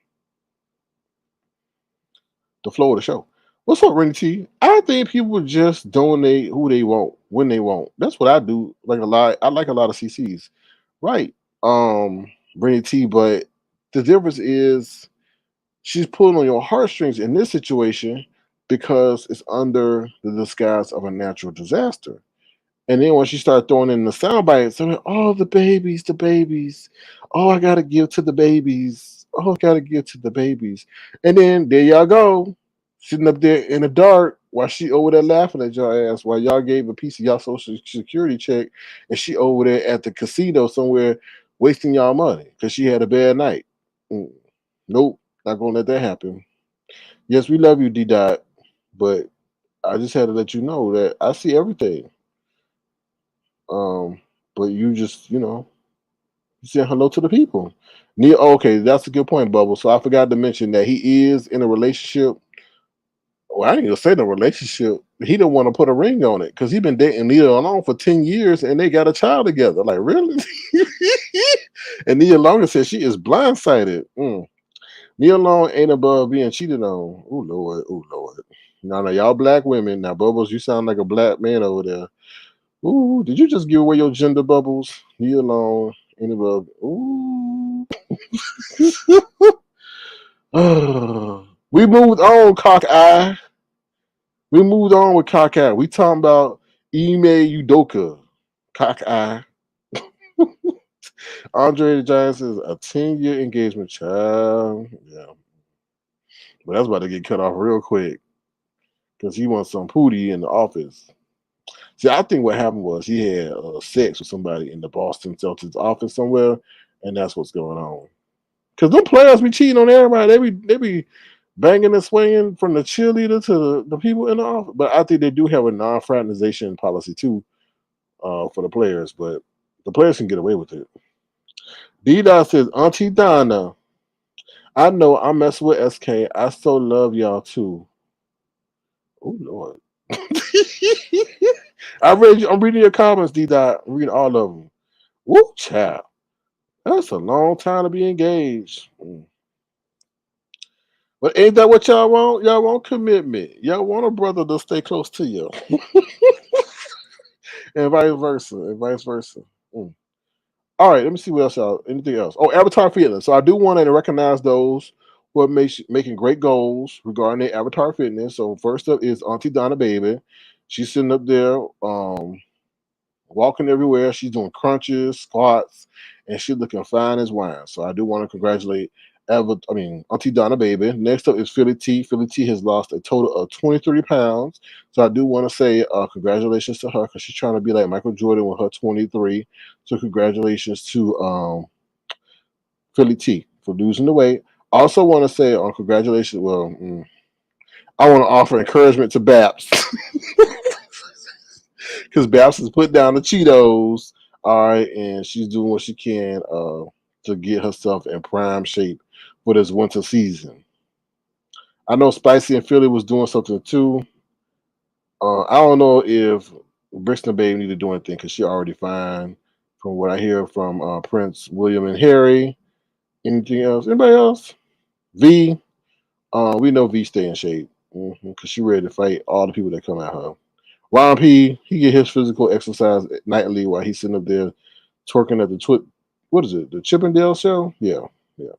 flow of the show. What's up, Rennie T? I think people just donate who they want when they want. That's what I do. Like a lot. I like a lot of CCs. Right. Rennie T, but the difference is she's pulling on your heartstrings in this situation because it's under the disguise of a natural disaster. And then when she started throwing in the sound bites, I'm like, oh, the babies, the babies. Oh, I gotta give to the babies. Oh, I gotta give to the babies. And then there y'all go, sitting up there in the dark while she over there laughing at y'all ass while y'all gave a piece of y'all social security check, and she over there at the casino somewhere wasting y'all money because she had a bad night. Nope, not gonna let that happen. Yes, we love you, D Dot, but I just had to let you know that I see everything. But you just, you say hello to the people. Neil, okay, that's a good point, Bubble. So I forgot to mention that he is in a relationship. Well, I didn't even say the relationship. he didn't want to put a ring on it because he been dating Nia Long for 10 years and they got a child together. Like, really? And Nia Long said she is blindsided. Nia Long ain't above being cheated on. Oh, Lord. Oh, Lord. No, y'all black women. Now, Bubbles, you sound like a black man over there. Ooh, did you just give away your gender, Bubbles? Nia Long ain't above. Ooh. We moved on, cockeye. We moved on with cockeye. We talking about Ime Udoka, cockeye. Andre the Giant says a 10-year engagement, child. Yeah, but that's about to get cut off real quick because he wants some pootie in the office. See, I think what happened was he had sex with somebody in the Boston Celtics office somewhere, and that's what's going on. Because them players be cheating on everybody. They be banging and swinging from the cheerleader to the people in the office. But I think they do have a non-fraternization policy too for the players. But the players can get away with it. D-Dot says, Auntie Donna, I know I mess with SK. I so love y'all too. Oh, Lord. I'm reading your comments, D-Dot. I'm reading all of them. Woo, child. That's a long time to be engaged. But ain't that what y'all want? Y'all want commitment. Y'all want a brother to stay close to you. And vice versa. And vice versa. All right, let me see what else y'all. Anything else? Oh, Avatar Fitness. So I do want to recognize those who are making great goals regarding their Avatar Fitness. So first up is Auntie Donna Baby. She's sitting up there, walking everywhere. She's doing crunches, squats, and she's looking fine as wine. So I do want to congratulate Auntie Donna Baby. Next up is Philly T. Philly T has lost a total of 23 pounds. So I do want to say congratulations to her because she's trying to be like Michael Jordan with her 23. So congratulations to Philly T for losing the weight. Also want to say congratulations. Well, I want to offer encouragement to Baps because Baps has put down the Cheetos. All right, and she's doing what she can to get herself in prime shape for this winter season. I know Spicy and Philly was doing something too. I don't know if Brixton Babe need to do anything because she already fine. From what I hear from Prince William and Harry. Anything else? Anybody else? V. We know V stay in shape because she ready to fight all the people that come at her. Ron P. He get his physical exercise nightly while he's sitting up there twerking at the what is it? The Chippendale show? Yeah, yeah.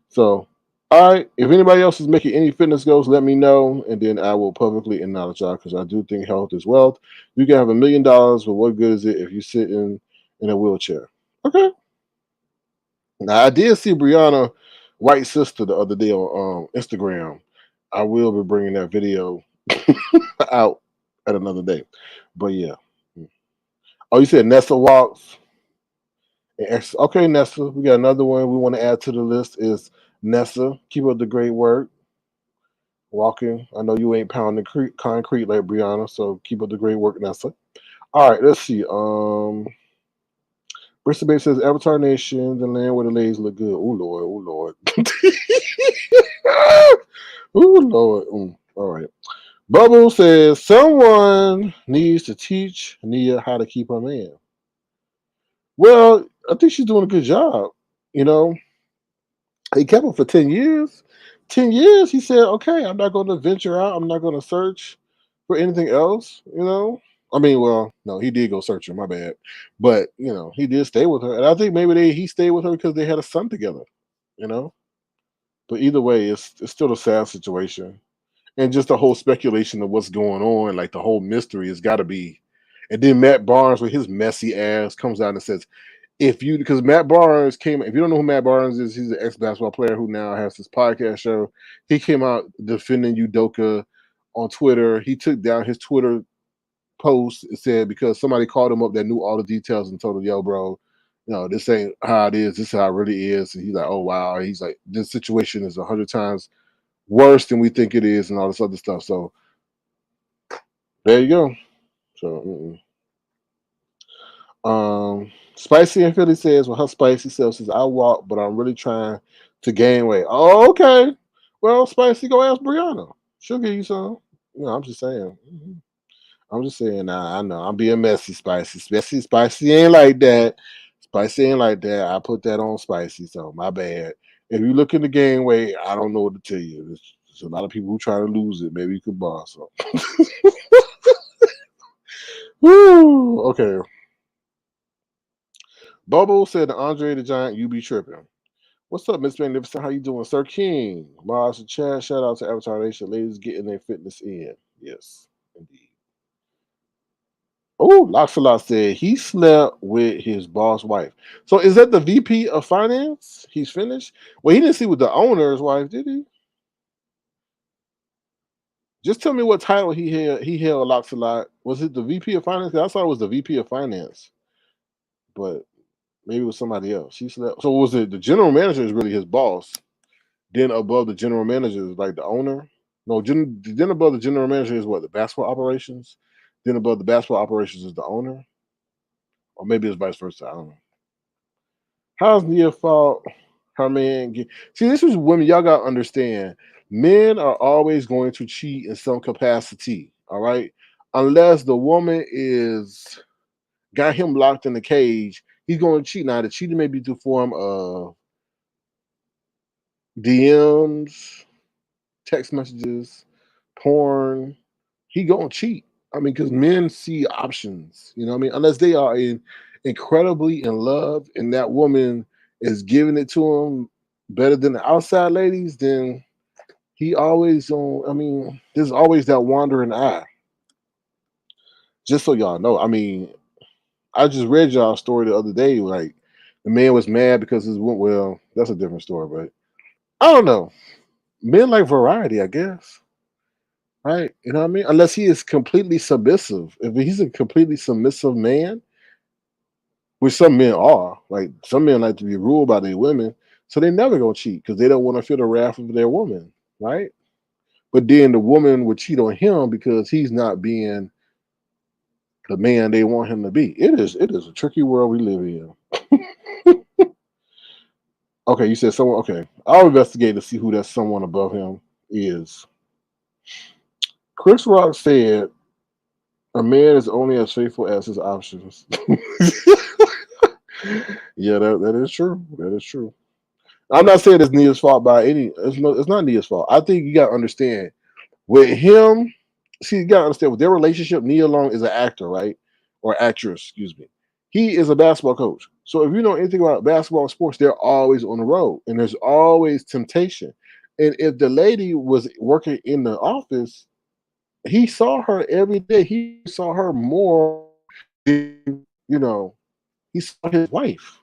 So, all right. If anybody else is making any fitness goals, let me know, and then I will publicly acknowledge y'all because I do think health is wealth. You can have $1,000,000, but what good is it if you sit in a wheelchair? Okay. Now I did see Brianna White sister the other day on Instagram. I will be bringing that video out at another day. But yeah. Oh, you said Nessa walks. Okay, Nessa, we got another one we want to add to the list is Nessa. Keep up the great work. Walking. I know you ain't pounding concrete like Brianna, so keep up the great work, Nessa. All right, let's see. Bristol Bay says Avatar Nation, the land where the ladies look good. Oh Lord, oh Lord. Oh Lord. All right. Bubble says someone needs to teach Nia how to keep her man. Well, I think she's doing a good job. You know, he kept him for 10 years. 10 years, he said, okay, I'm not going to venture out. I'm not going to search for anything else, you know? I mean, well, no, he did go searching, my bad. But, you know, he did stay with her. And I think maybe he stayed with her because they had a son together, you know? But either way, it's still a sad situation. And just the whole speculation of what's going on, like the whole mystery has got to be. And then Matt Barnes with his messy ass comes out and says, because Matt Barnes if you don't know who Matt Barnes is, he's an ex-basketball player who now has his podcast show. He came out defending Udoka on Twitter. He took down his Twitter post and said because somebody called him up that knew all the details and told him, yo, bro, this ain't how it is. This is how it really is. And he's like, oh, wow. And he's like, this situation is 100 times worse than we think it is and all this other stuff. So there you go. So, Spicy and Philly says, well, her spicy self says, I walk, but I'm really trying to gain weight. Oh, okay. Well, Spicy, go ask Brianna. She'll give you some. I'm just saying. I'm just saying. Nah, I know I'm being messy, spicy. Spicy ain't like that. Spicy ain't like that. I put that on spicy, so my bad. If you look in the game weight, I don't know what to tell you. There's a lot of people who try to lose it. Maybe you could borrow some. Woo! Okay. Bubble said to Andre the Giant, "You be tripping." What's up, Miss Magnificent? How you doing, Sir King? Mars and Chad, shout out to Avatar Nation. Ladies getting their fitness in. Yes, indeed. Oh, Loxalot said he slept with his boss wife. So is that the VP of finance? He's finished? Well, he didn't see with the owner's wife, did he? Just tell me what title he held Loxalot. Was it the VP of finance? 'Cause I thought it was the VP of finance, but maybe it was somebody else. He slept. So was it the general manager is really his boss? Then above the general manager is like the owner. No, then above the general manager is what, the basketball operations. Then above the basketball operations is the owner, or maybe it's vice versa. I don't know. How's Nia fault? Her man. See, this is women. Y'all gotta understand. Men are always going to cheat in some capacity. All right, unless the woman is got him locked in the cage, he's going to cheat. Now, the cheating may be through form of DMs, text messages, porn. He gonna cheat. I mean, because men see options. You know what I mean? Unless they are incredibly in love and that woman is giving it to him better than the outside ladies, then he always on. I mean, there's always that wandering eye. Just so y'all know. I mean, I just read y'all story the other day. Like the man was mad because his well, that's a different story, but I don't know. Men like variety, I guess. Right? You know what I mean? Unless he is completely submissive. If he's a completely submissive man, which some men are, like some men like to be ruled by their women, so they never gonna cheat because they don't want to feel the wrath of their woman, right? But then the woman would cheat on him because he's not being the man they want him to be. It is a tricky world we live in. Okay, you said someone. Okay, I'll investigate to see who that someone above him is. Chris Rock said, "A man is only as faithful as his options." Yeah, that is true. That is true. I'm not saying it's Nia's fault by any. It's not Nia's fault. I think you got to understand with him. See, you got to understand with their relationship. Nia Long is an actor, right, or actress? Excuse me. He is a basketball coach. So if you know anything about basketball and sports, they're always on the road, and there's always temptation. And if the lady was working in the office, he saw her every day. He saw her more than he saw his wife.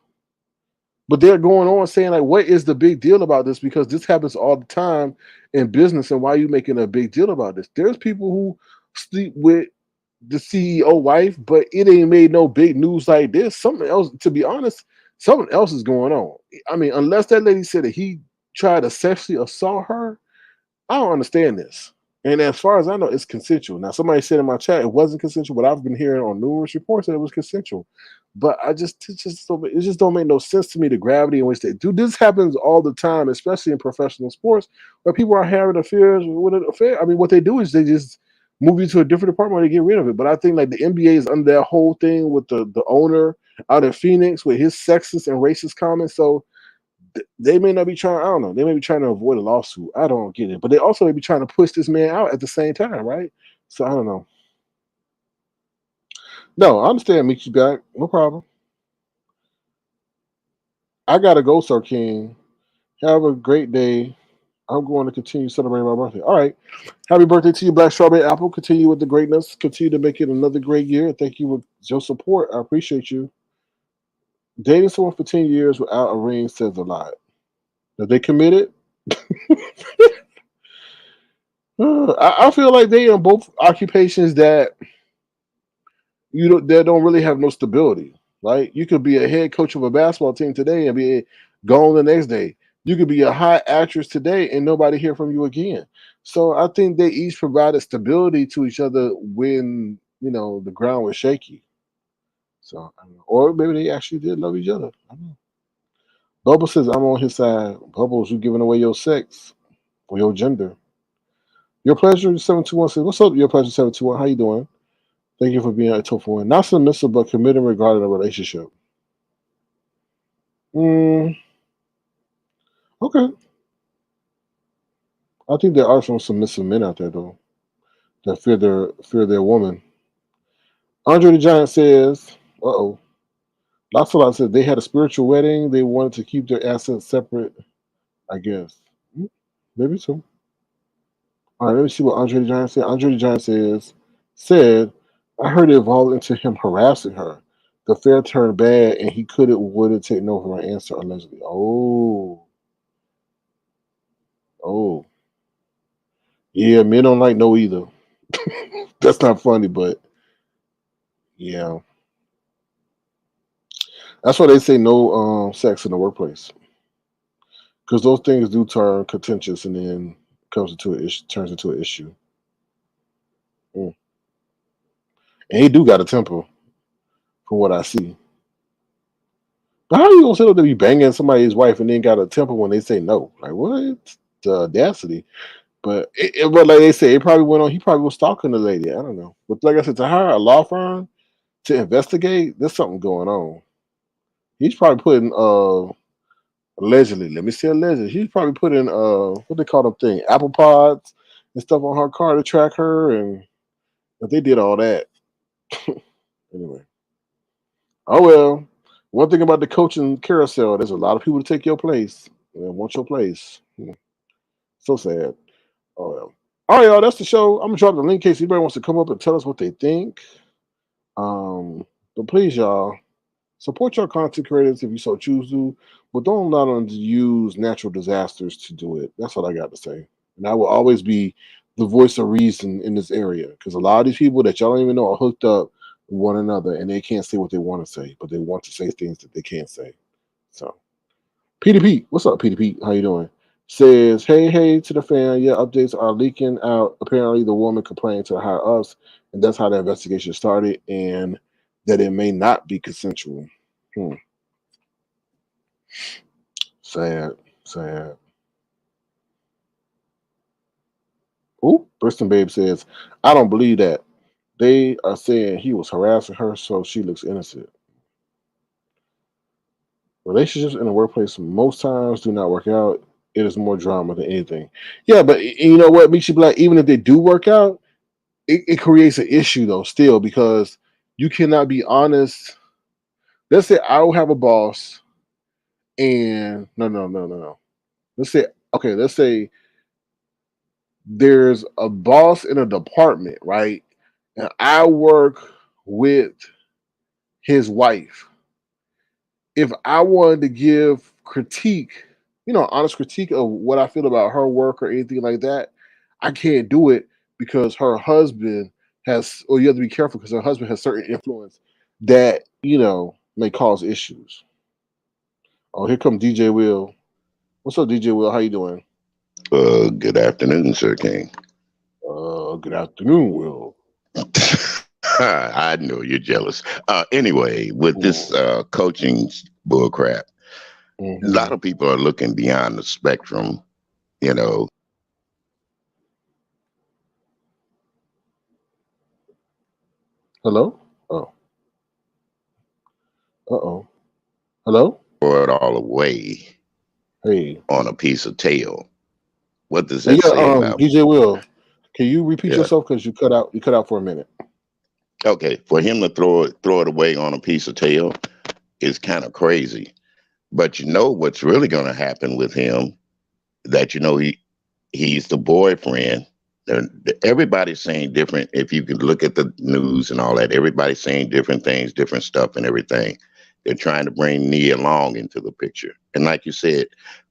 But they're going on saying like, what is the big deal about this? Because this happens all the time in business, and why are you making a big deal about this? There's people who sleep with the CEO wife, but it ain't made no big news like this. Something else, to be honest, something else is going on. I mean, unless that lady said that he tried to sexually assault her, I don't understand this. And as far as I know, it's consensual. Now, somebody said in my chat it wasn't consensual, but I've been hearing on numerous reports that it was consensual. But it just don't make no sense to me the gravity in which they do. This happens all the time, especially in professional sports, where people are having affairs with an affair. I mean, what they do is they just move you to a different department or they get rid of it. But I think like the NBA is under that whole thing with the owner out in Phoenix with his sexist and racist comments. So they may not be trying. I don't know. They may be trying to avoid a lawsuit. I don't get it. But they also may be trying to push this man out at the same time, right? So I don't know. No, I understand. Meet you back. No problem. I gotta go, Sir King. Have a great day. I'm going to continue celebrating my birthday. All right. Happy birthday to you, Black Strawberry Apple. Continue with the greatness. Continue to make it another great year. Thank you for your support. I appreciate you. Dating someone for 10 years without a ring says a lot. Are they committed? I feel like they are both occupations that that don't really have no stability. Right? You could be a head coach of a basketball team today and be gone the next day. You could be a high actress today and nobody hear from you again. So I think they each provided stability to each other when the ground was shaky. So I don't know. Or maybe they actually did love each other. I don't know. Bubble says I'm on his side. Bubbles, you giving away your sex or your gender. Your pleasure 721 says, "What's up, your pleasure 721? How you doing?" Thank you for being a tough one. Not submissive, but committed regarding a relationship. Mm, okay. I think there are some submissive men out there though that fear their woman. Andre the Giant says, "Uh oh." Lancelot said they had a spiritual wedding. They wanted to keep their assets separate. I guess. Maybe so. All right, let me see what Andre the Giant said. Andre the Giant said, I heard it evolved into him harassing her. The fair turned bad, and he wouldn't take no for my answer allegedly. Oh, yeah. Men don't like no either. That's not funny, but yeah, that's why they say no sex in the workplace because those things do turn contentious and then turns into an issue. Mm. And he do got a temper, from what I see. But how you gonna sit up to be banging somebody's wife and then got a temper when they say no? Like what? The audacity. But like they say, it probably went on. He probably was stalking the lady. I don't know. But like I said, to hire a law firm to investigate, there's something going on. He's probably putting allegedly. Let me say allegedly. He's probably putting what they call them thing, Apple Pods and stuff on her car to track her, and if they did all that anyway. Oh well. One thing about the coaching carousel, there's a lot of people to take your place and want your place. So sad. Oh well. All right, y'all. That's the show. I'm gonna drop the link in case anybody wants to come up and tell us what they think. But please, y'all, support your content creators if you so choose to, but don't allow them to use natural disasters to do it. That's what I got to say. And I will always be the voice of reason in this area because a lot of these people that y'all don't even know are hooked up with one another and they can't say what they want to say, but they want to say things that they can't say. So, PDP, what's up, PDP? How you doing? Says, hey to the fan. Yeah, updates are leaking out. Apparently, the woman complained to the higher ups, and that's how the investigation started, and that it may not be consensual. Hmm. Sad, sad. Oh, Bristol Babe says, I don't believe that. They are saying he was harassing her, so she looks innocent. Relationships in the workplace most times do not work out. It is more drama than anything. Yeah, but you know what makes you black? Even if they do work out, it creates an issue though, still, because you cannot be honest. Let's say I will have a boss, and no. Let's say there's a boss in a department, right? And I work with his wife. If I wanted to give critique, honest critique of what I feel about her work or anything like that, I can't do it because her husband or you have to be careful because her husband has certain influence that, may cause issues. Oh, here comes DJ Will. What's up, DJ Will? How you doing? Good afternoon, Sir King. Good afternoon, Will. I know you're jealous. Anyway, with this coaching bullcrap, a lot of people are looking beyond the spectrum, Hello? Oh. Uh-oh. Hello? throw it all away Hey. on a piece of tail. What does that say about DJ Will, can you repeat Yeah. yourself because you cut out for a minute? Okay, for him to throw it away on a piece of tail is kind of crazy. But what's really going to happen with him, that he's the boyfriend. Everybody's saying different. If you could look at the news and all that, everybody's saying different things, different stuff and everything. They're trying to bring Nia Long into the picture. And like you said,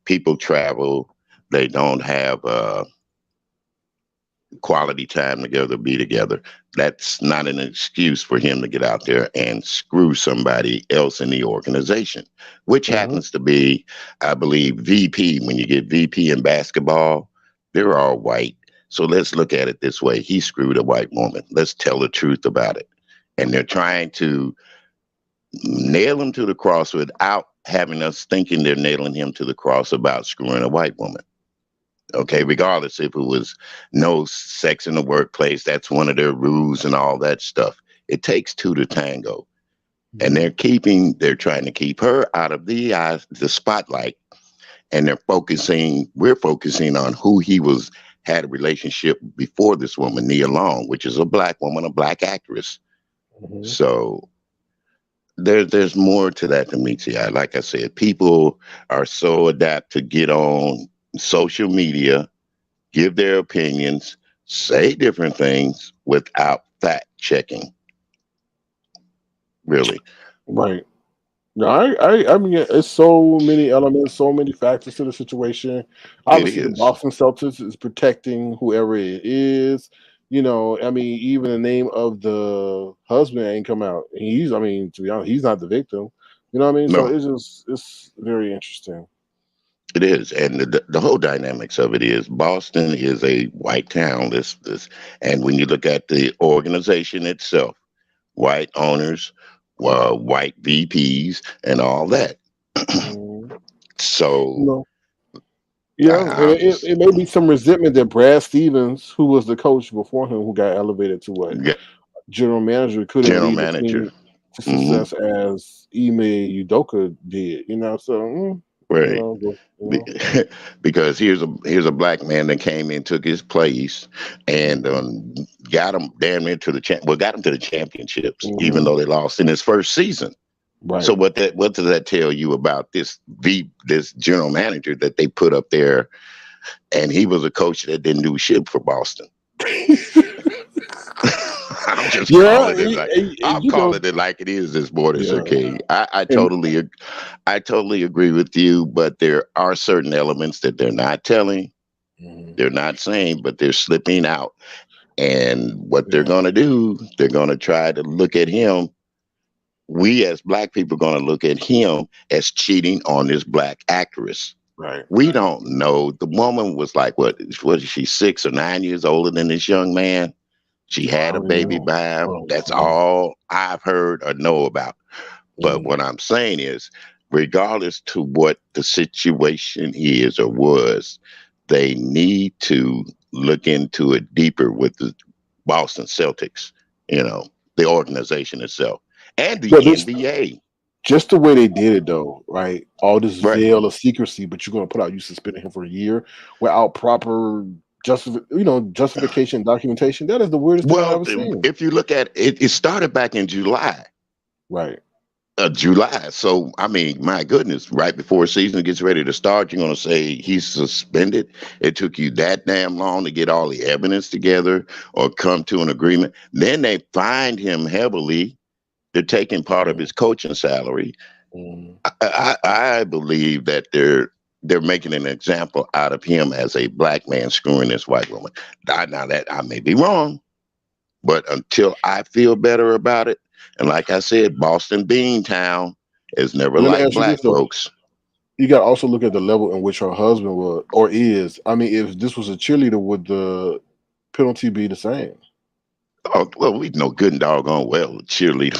people travel. They don't have quality time together, be together. That's not an excuse for him to get out there and screw somebody else in the organization, which happens to be, I believe, VP. When you get VP in basketball, they're all white. So let's look at it this way. He screwed a white woman. Let's tell the truth about it. And they're trying to nail him to the cross without having us thinking they're nailing him to the cross about screwing a white woman. Okay, regardless if it was no sex in the workplace, that's one of their rules and all that stuff. It takes two to tango. And they're trying to keep her out of the spotlight, and we're focusing on who he had a relationship before this woman, Nia Long, which is a black woman, a black actress. So there's more to that than meets the eye. Like I said, people are so adept to get on social media, give their opinions, say different things without fact checking. Really. Right. No, I mean, it's so many elements, so many factors to the situation. Obviously, the is. Boston Celtics is protecting whoever it is. You know, I mean, even the name of the husband ain't come out. I mean, to be honest, he's not the victim. You know what I mean? So No, it's very interesting. it is. And the whole dynamics of it is Boston is a white town. And when you look at the organization itself, white owners, white VPs, and all that. Mhm. You So know, yeah, and I'm just it may be some resentment that Brad Stevens, who was the coach before him, who got elevated to what yeah, general manager, couldn't general lead the manager. team to Hmm. success as Ime Udoka did. You know, so Right. you Be- know, because here's a black man that came in, took his place, and got him damn near to got him to the championships, even mhm. though they lost in his first season. So Right. what does that tell you about this general manager that they put up there? And he was a coach that didn't do shit for Boston. I'm just Yeah, calling it like I'm you know, calling it like it is this morning, Sir yeah, King. and I totally agree with you, but there are certain elements that they're not telling, mhm, they're not saying, but they're slipping out. And what they're yeah, gonna do, they're gonna try to look at him. We as black people are gonna look at him as cheating on this black actress. right. We don't know. The woman was like, what is she, 6 or 9 years older than this young man? She I had a don't even baby know. by him. Oh, That's wow. all I've heard or know about. But Mhm. what I'm saying is, regardless to what the situation is or was, they need to look into it deeper with the Boston Celtics, the organization itself and the But this NBA. just the way they did it, though, right? All this Right. veil of secrecy, but you're going to put out you suspending him for a year without proper justification, documentation. That is the weirdest thing I've Well, ever seen. if you look at it, it started back in July. Right. July. So, I mean, my goodness, right before season gets ready to start, you're going to say he's suspended. It took you that damn long to get all the evidence together or come to an agreement. Then they fined him heavily. They're taking part of his coaching salary. Mhm. I believe that they're making an example out of him as a black man screwing this white woman. Now that I may be wrong, but until I feel better about it, and like I said, Boston Beantown is never But let me like ask you black this though: folks. you got to also look at the level in which her husband was or is. I mean, if this was a cheerleader, would the penalty be the same? Oh, well, we know good and doggone well cheerleader.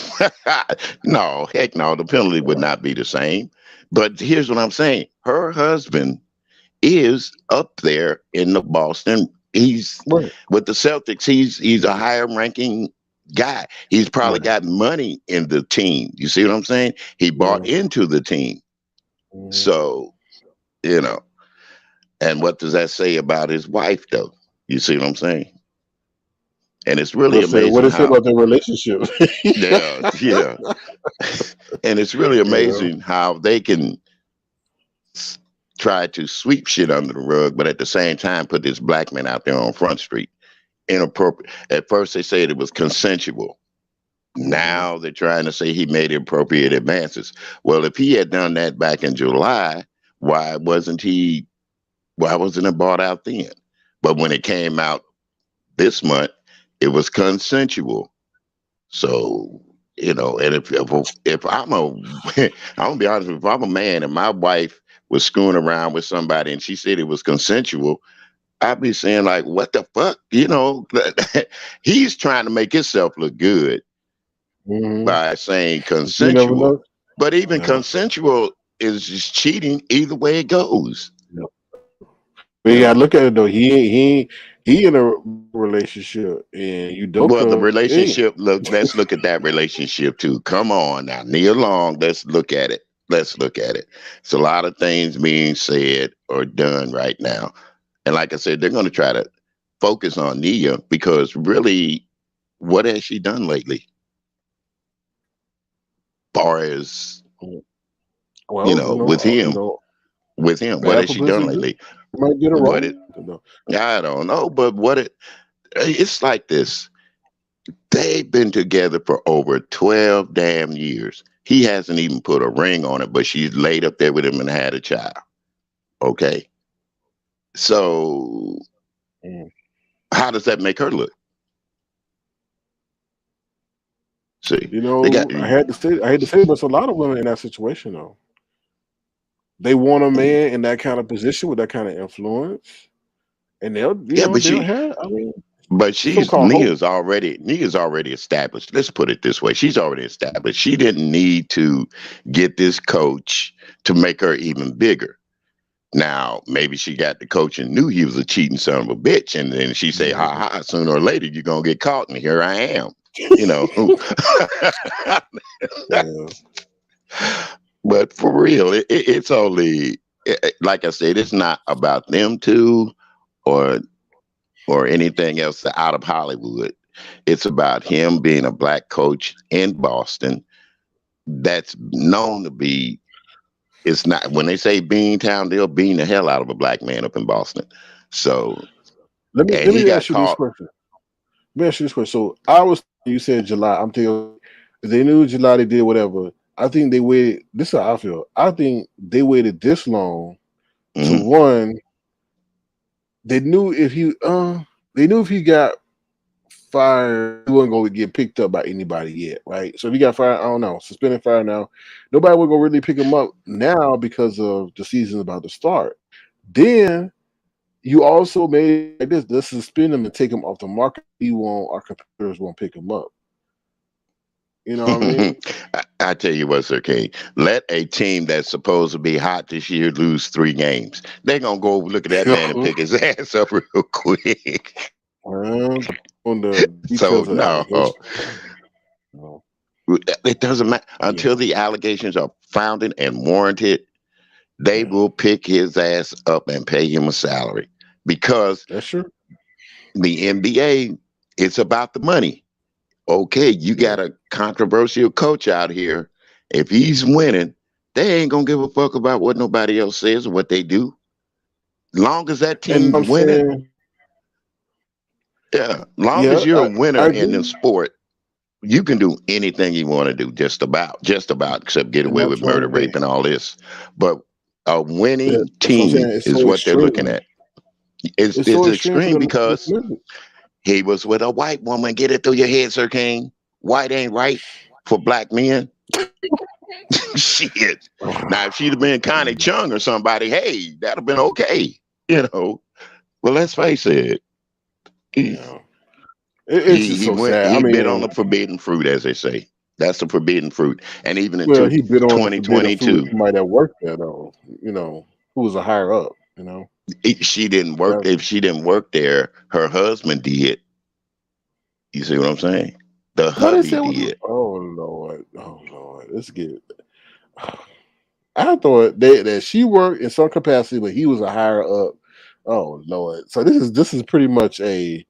No, heck no, the penalty would not be the same. But here's what I'm saying. Her husband is up there in the Boston. He's Right. with the Celtics. He's a higher ranking guy. He's probably Right. got money in the team. You see what I'm saying? He bought Yeah. into the team. Mhm. So, you know, and what does that say about his wife though? You see what I'm saying? And it's really What amazing does it say how, about their relationship? yeah, yeah. And it's really Yeah. amazing how they can s- try to sweep shit under the rug, but at the same time put this black man out there on Front Street. Inappropriate. At first they said it was consensual. Mhm. Now they're trying to say he made appropriate advances. Well, if he had done that back in July, why wasn't he? Why wasn't it bought out then? But when it came out this month, it was consensual. So and if I'm I'm gonna be honest, if I'm a man and my wife was screwing around with somebody and she said it was consensual, I'd be saying like, what the fuck? He's trying to make himself look good Mhm. by saying But you never consensual. know. But even Yeah. consensual is just cheating either way it goes. Yeah. But You you gotta know. look at it though. He in a relationship, and Well, the Udoka ain't. relationship. Look, let's look at that relationship too. Come on now, kneel long. Let's look at it. Let's look at it. It's a lot of things being said or done right now, and like I said, they're going to try to focus on Nia because really, what has she done lately? Far as Well, with him, what bad has she done publicity. lately? Might get it What wrong. it? I don't know, but it's like this. They've been together for over 12 damn years. He hasn't even put a ring on it, but she's laid up there with him and had a child. Okay. So Mm. how does that make her look? See, they got, I hate to say, but it's a lot of women in that situation though. They want a man in that kind of position with that kind of influence, and yeah, but they'll have. I mean, she's so-called hope. Nia's already established. Let's put it this way. She's already established. She didn't need to get this coach to make her even bigger. Now, maybe she got the coach and knew he was a cheating son of a bitch, and then she say, "Ha ha! Sooner or later, you're gonna get caught, and here I am." You know. Yeah. But for real, it's only like I said. It's not about them two or anything else out of Hollywood. It's about him being a black coach in Boston that's known to be. It's not when they say Beantown, they'll bean the hell out of a black man up in Boston. So, and Let he me got ask you this caught. question. Let me ask you this question. So you said July. I'm thinking if they knew July, they did whatever. I think they waited. This is how I feel. I think they waited this long to Mhm. one. They knew if he got fired, he wasn't going to get picked up by anybody yet, right? So if he got fired, I don't know, suspended, fired now. Nobody was going to really pick him up now because of the season about to start. Then you also made like this. Let's suspend him and take him off the market. Our competitors won't pick him up. You know what I mean? I tell you what, Sir King, let a team that's supposed to be hot this year lose 3 games. They're going to go look at that man and pick his ass up real quick. On the So, details of the no, allegation. No. it doesn't matter. Until the allegations are founded and warranted, they will pick his ass up and pay him a salary because That's true. the NBA, it's about the money. Okay, you got a controversial coach out here. If he's winning, they ain't gonna give a fuck about what nobody else says or what they do. Long as that And team's I'm winning, saying, yeah. Long as yeah, you're a I winner in the agree. sport, you can do anything you want to do, just about, except get And away that's with what murder, I'm saying. rape, and all this. But a winning That's what I'm saying. team It's is so what they're looking extreme. at. It's It's it's so extreme for extreme them to because dismiss it. he was with a white woman. Get it through your head, Sir King. White ain't right for black men. Shit. Now, if she'd have been Connie Chung or somebody, hey, that'd have been okay. You know. Well, let's face it. He Yeah. It's he just he so went. sad. I He bit on mean, the forbidden fruit, as they say. That's the forbidden fruit. And even in well, he bit on the forbidden fruit. 2022, He might have worked there though. Who was a higher up? she didn't work. That, If she didn't work there, her husband did. You see what I'm saying? The what they hubby said was, did. oh Lord, let's get. I thought that she worked in some capacity, but he was a higher up. Oh Lord, so this is pretty much a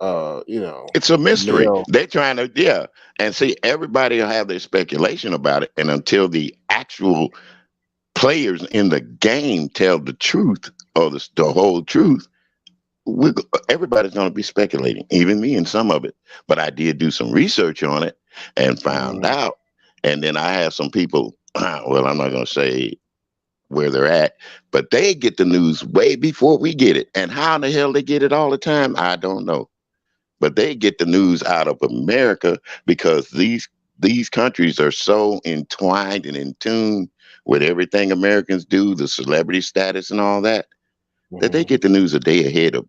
It's a mystery. male. They're trying to, yeah. And see, everybody will have their speculation about it. And until the actual players in the game tell the truth or the whole truth, we, everybody's going to be speculating, even me and some of it. But I did do some research on it and found out. And then I have some people, well, I'm not going to say where they're at, but they get the news way before we get it. And how in the hell they get it all the time, I don't know. But they get the news out of America because these countries are so entwined and in tune with everything Americans do, the celebrity status and all that, that they get the news a day ahead of,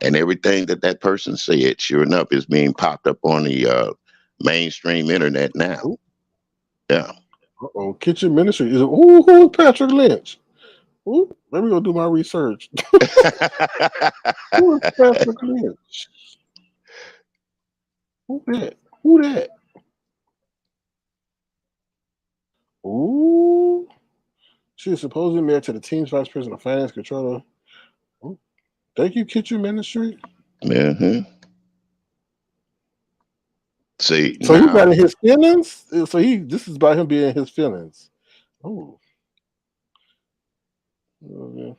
and everything that person said, sure enough, is being popped up on the mainstream internet now. Yeah. Kitchen ministry is who's Patrick Lynch? Ooh, let me go do my research. Who is Patrick Lynch? Who that? Who that? Ooh. She is supposedly married to the team's vice president of finance controller. Ooh. Thank you, Kitchen Ministry. Mm-hmm. See, So now, he got in his feelings. So this is about him being in his feelings. Oh. mm,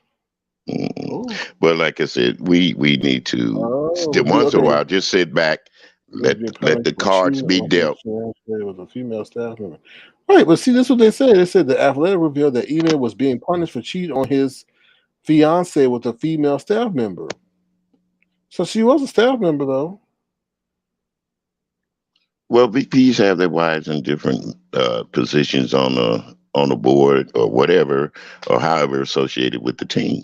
Oh. but like I said, we need to once in a while just sit back, let the cards be dealt. With a female staff member. Right, but see, this is what they said. They said the Athletic revealed that Ime was being punished for cheating on his fiance with a female staff member. So she was a staff member, though. Well, VPs have their wives in different positions on the board or whatever, or however associated with the team.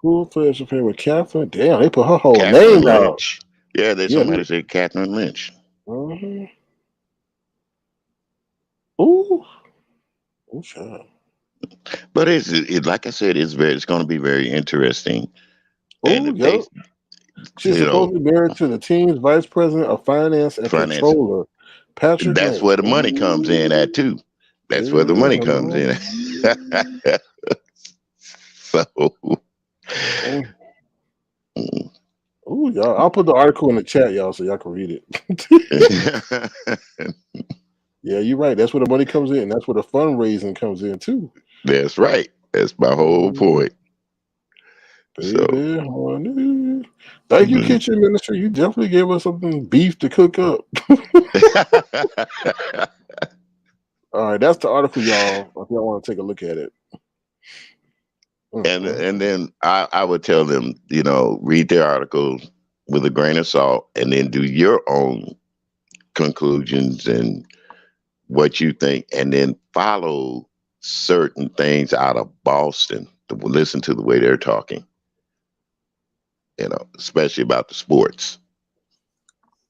Full fledged affair with Catherine. Damn, they put her whole Catherine name out. Lynch. Yeah, somebody said Catherine Lynch. Mm-hmm. Ooh, child. But it's like I said, it's going to be very interesting. And Oh, if yep. She's supposed to be married to the team's vice president of finance and controller, Patrick That's Lynch. where the money comes in at too. That's where the money comes in. So, oh, y'all! I'll put the article in the chat, y'all, so y'all can read it. Yeah, you're right. That's where the money comes in. That's where the fundraising comes in too. That's right. That's my whole point. Baby, honey. Thank you, Kitchen Ministry. You definitely gave us something beef to cook up. All right, that's the article, y'all. If y'all want to take a look at it. And then I would tell them, read their article with a grain of salt, and then do your own conclusions and what you think, and then follow certain things out of Boston. Listen to the way they're talking, especially about the sports.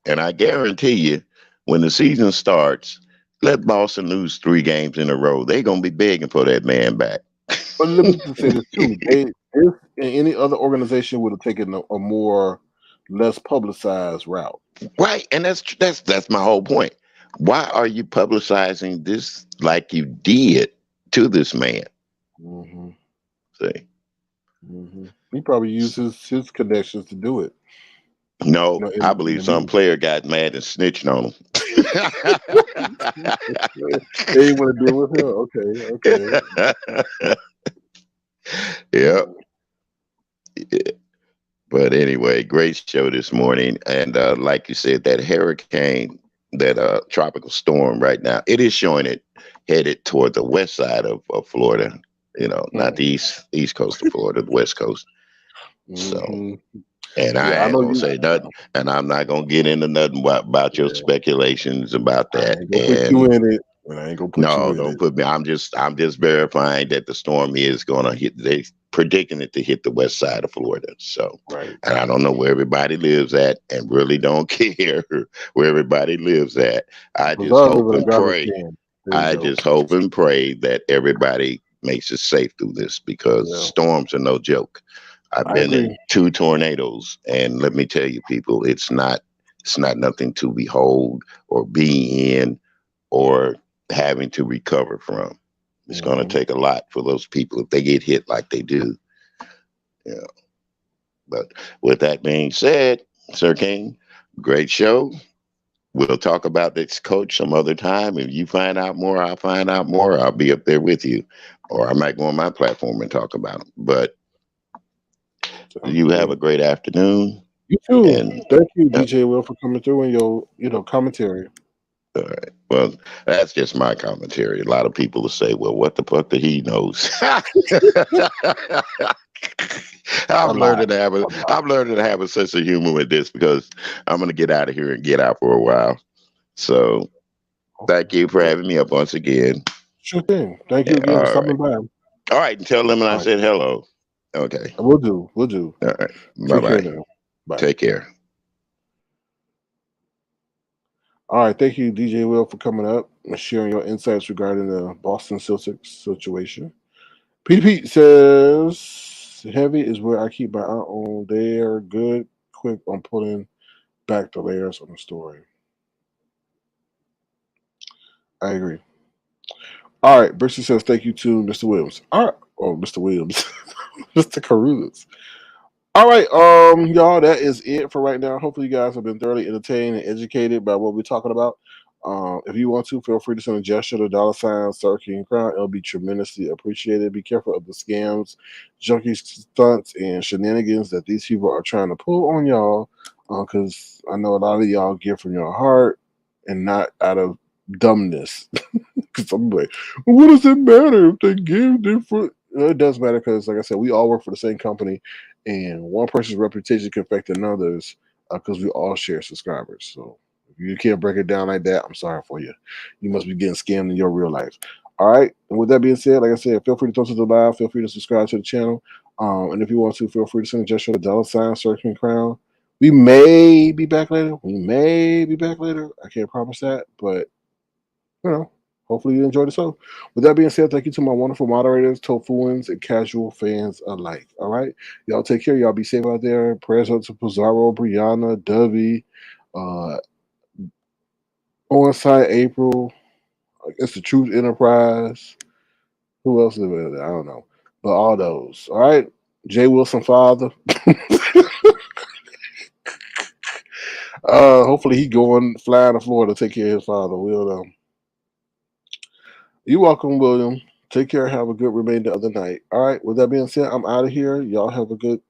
And I guarantee you, when the season starts, let Boston lose 3 games in a row. They're going to be begging for that man back. But let me just say this too. If any other organization would have taken a more less publicized route. Right. And that's my whole point. Why are you publicizing this like you did to this man? Mm-hmm. See? Mm-hmm. He probably used his connections to do it. No, I believe some player got mad and snitched on him. They didn't want to deal with him. Okay. Yep. Yeah. But anyway, great show this morning. And like you said, that hurricane, that tropical storm right now, it is showing it headed toward the west side of Florida, not the east coast of Florida, the west coast. So, and I ain't going to say nothing, and I'm not going to get into nothing about your speculations about that. I ain't gonna put you in it. I ain't gonna put you in don't it. put me. I'm just verifying that the storm is going to hit. They predicting it to hit the west side of Florida. So, right. And I don't know where everybody lives at, and really don't care where everybody lives at. I just hope and pray. I just hope and pray that everybody makes it safe through this, because storms are no joke. I've been in 2 tornadoes, and let me tell you, people, it's not nothing to behold or be in or having to recover from. It's going to take a lot for those people if they get hit like they do. But with that being said, Sir King, great show. We'll talk about this, coach, some other time. If you find out more, I'll find out more. I'll be up there with you, or I might go on my platform and talk about them. But you have a great afternoon. You too. And thank you, DJ Will, for coming through and your commentary. All right. Well, that's just my commentary. A lot of people will say, "Well, what the fuck did he knows?" I'm learning to have a sense of humor with this, because I'm going to get out of here and get out for a while. So, thank you for having me up once again. Sure thing. Thank you again for stopping by. All right, and tell them I said hello. Okay. We'll do. All right. Bye-bye. Bye. Take care. All right, thank you, DJ Will, for coming up and sharing your insights regarding the Boston Celtics situation. Peter Pete says, heavy is where I keep my eye on. They're good, quick on pulling back the layers on the story. I agree. All right, Brixie says, thank you to Mr. Williams. All right, oh, Mr. Williams, Mr. Carruthers. All right, y'all, that is it for right now. Hopefully, you guys have been thoroughly entertained and educated by what we're talking about. If you want to, feel free to send a gesture to $ Star King Crown. It'll be tremendously appreciated. Be careful of the scams, junkie stunts, and shenanigans that these people are trying to pull on y'all. Because I know a lot of y'all give from your heart and not out of dumbness. Because I'm like, what does it matter if they give different? It does matter because, like I said, we all work for the same company, and one person's reputation can affect another's because we all share subscribers. So if you can't break it down like that, I'm sorry for you. You must be getting scammed in your real life. All right. And with that being said, like I said, feel free to throw to the live. Feel free to subscribe to the channel. And if you want to, feel free to send a gesture to $ Star King Crown. We may be back later. I can't promise that, but you know. Hopefully you enjoyed the show. With that being said, thank you to my wonderful moderators, Tofuans, and casual fans alike. All right? Y'all take care. Y'all be safe out there. Prayers out to Pizarro, Brianna, Dovey, Onside April. I guess the Truth Enterprise. Who else is there? I don't know. But all those. All right? Jay Wilson, father. Hopefully he going flying to Florida to take care of his father. We'll know. You're welcome, William. Take care. Have a good remainder of the night. All right. With that being said, I'm out of here. Y'all have a good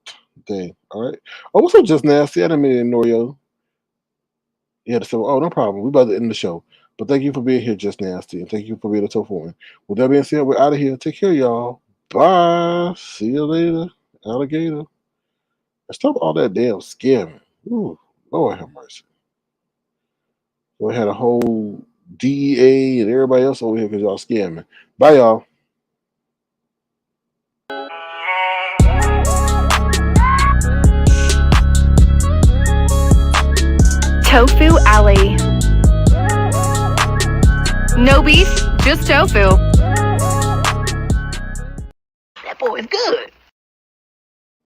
day. All right. Oh, what's up, Just Nasty? I didn't mean to ignore you. Yeah, so no problem. We about to end the show. But thank you for being here, Just Nasty, and thank you for being a tough one. With that being said, we're out of here. Take care, y'all. Bye. See you later, alligator. And stop all that damn scamming. Ooh, Lord have mercy. We had a whole DEA and everybody else over here because y'all scamming. Bye, y'all. Tofu Alley. No beef, just tofu. That boy is good.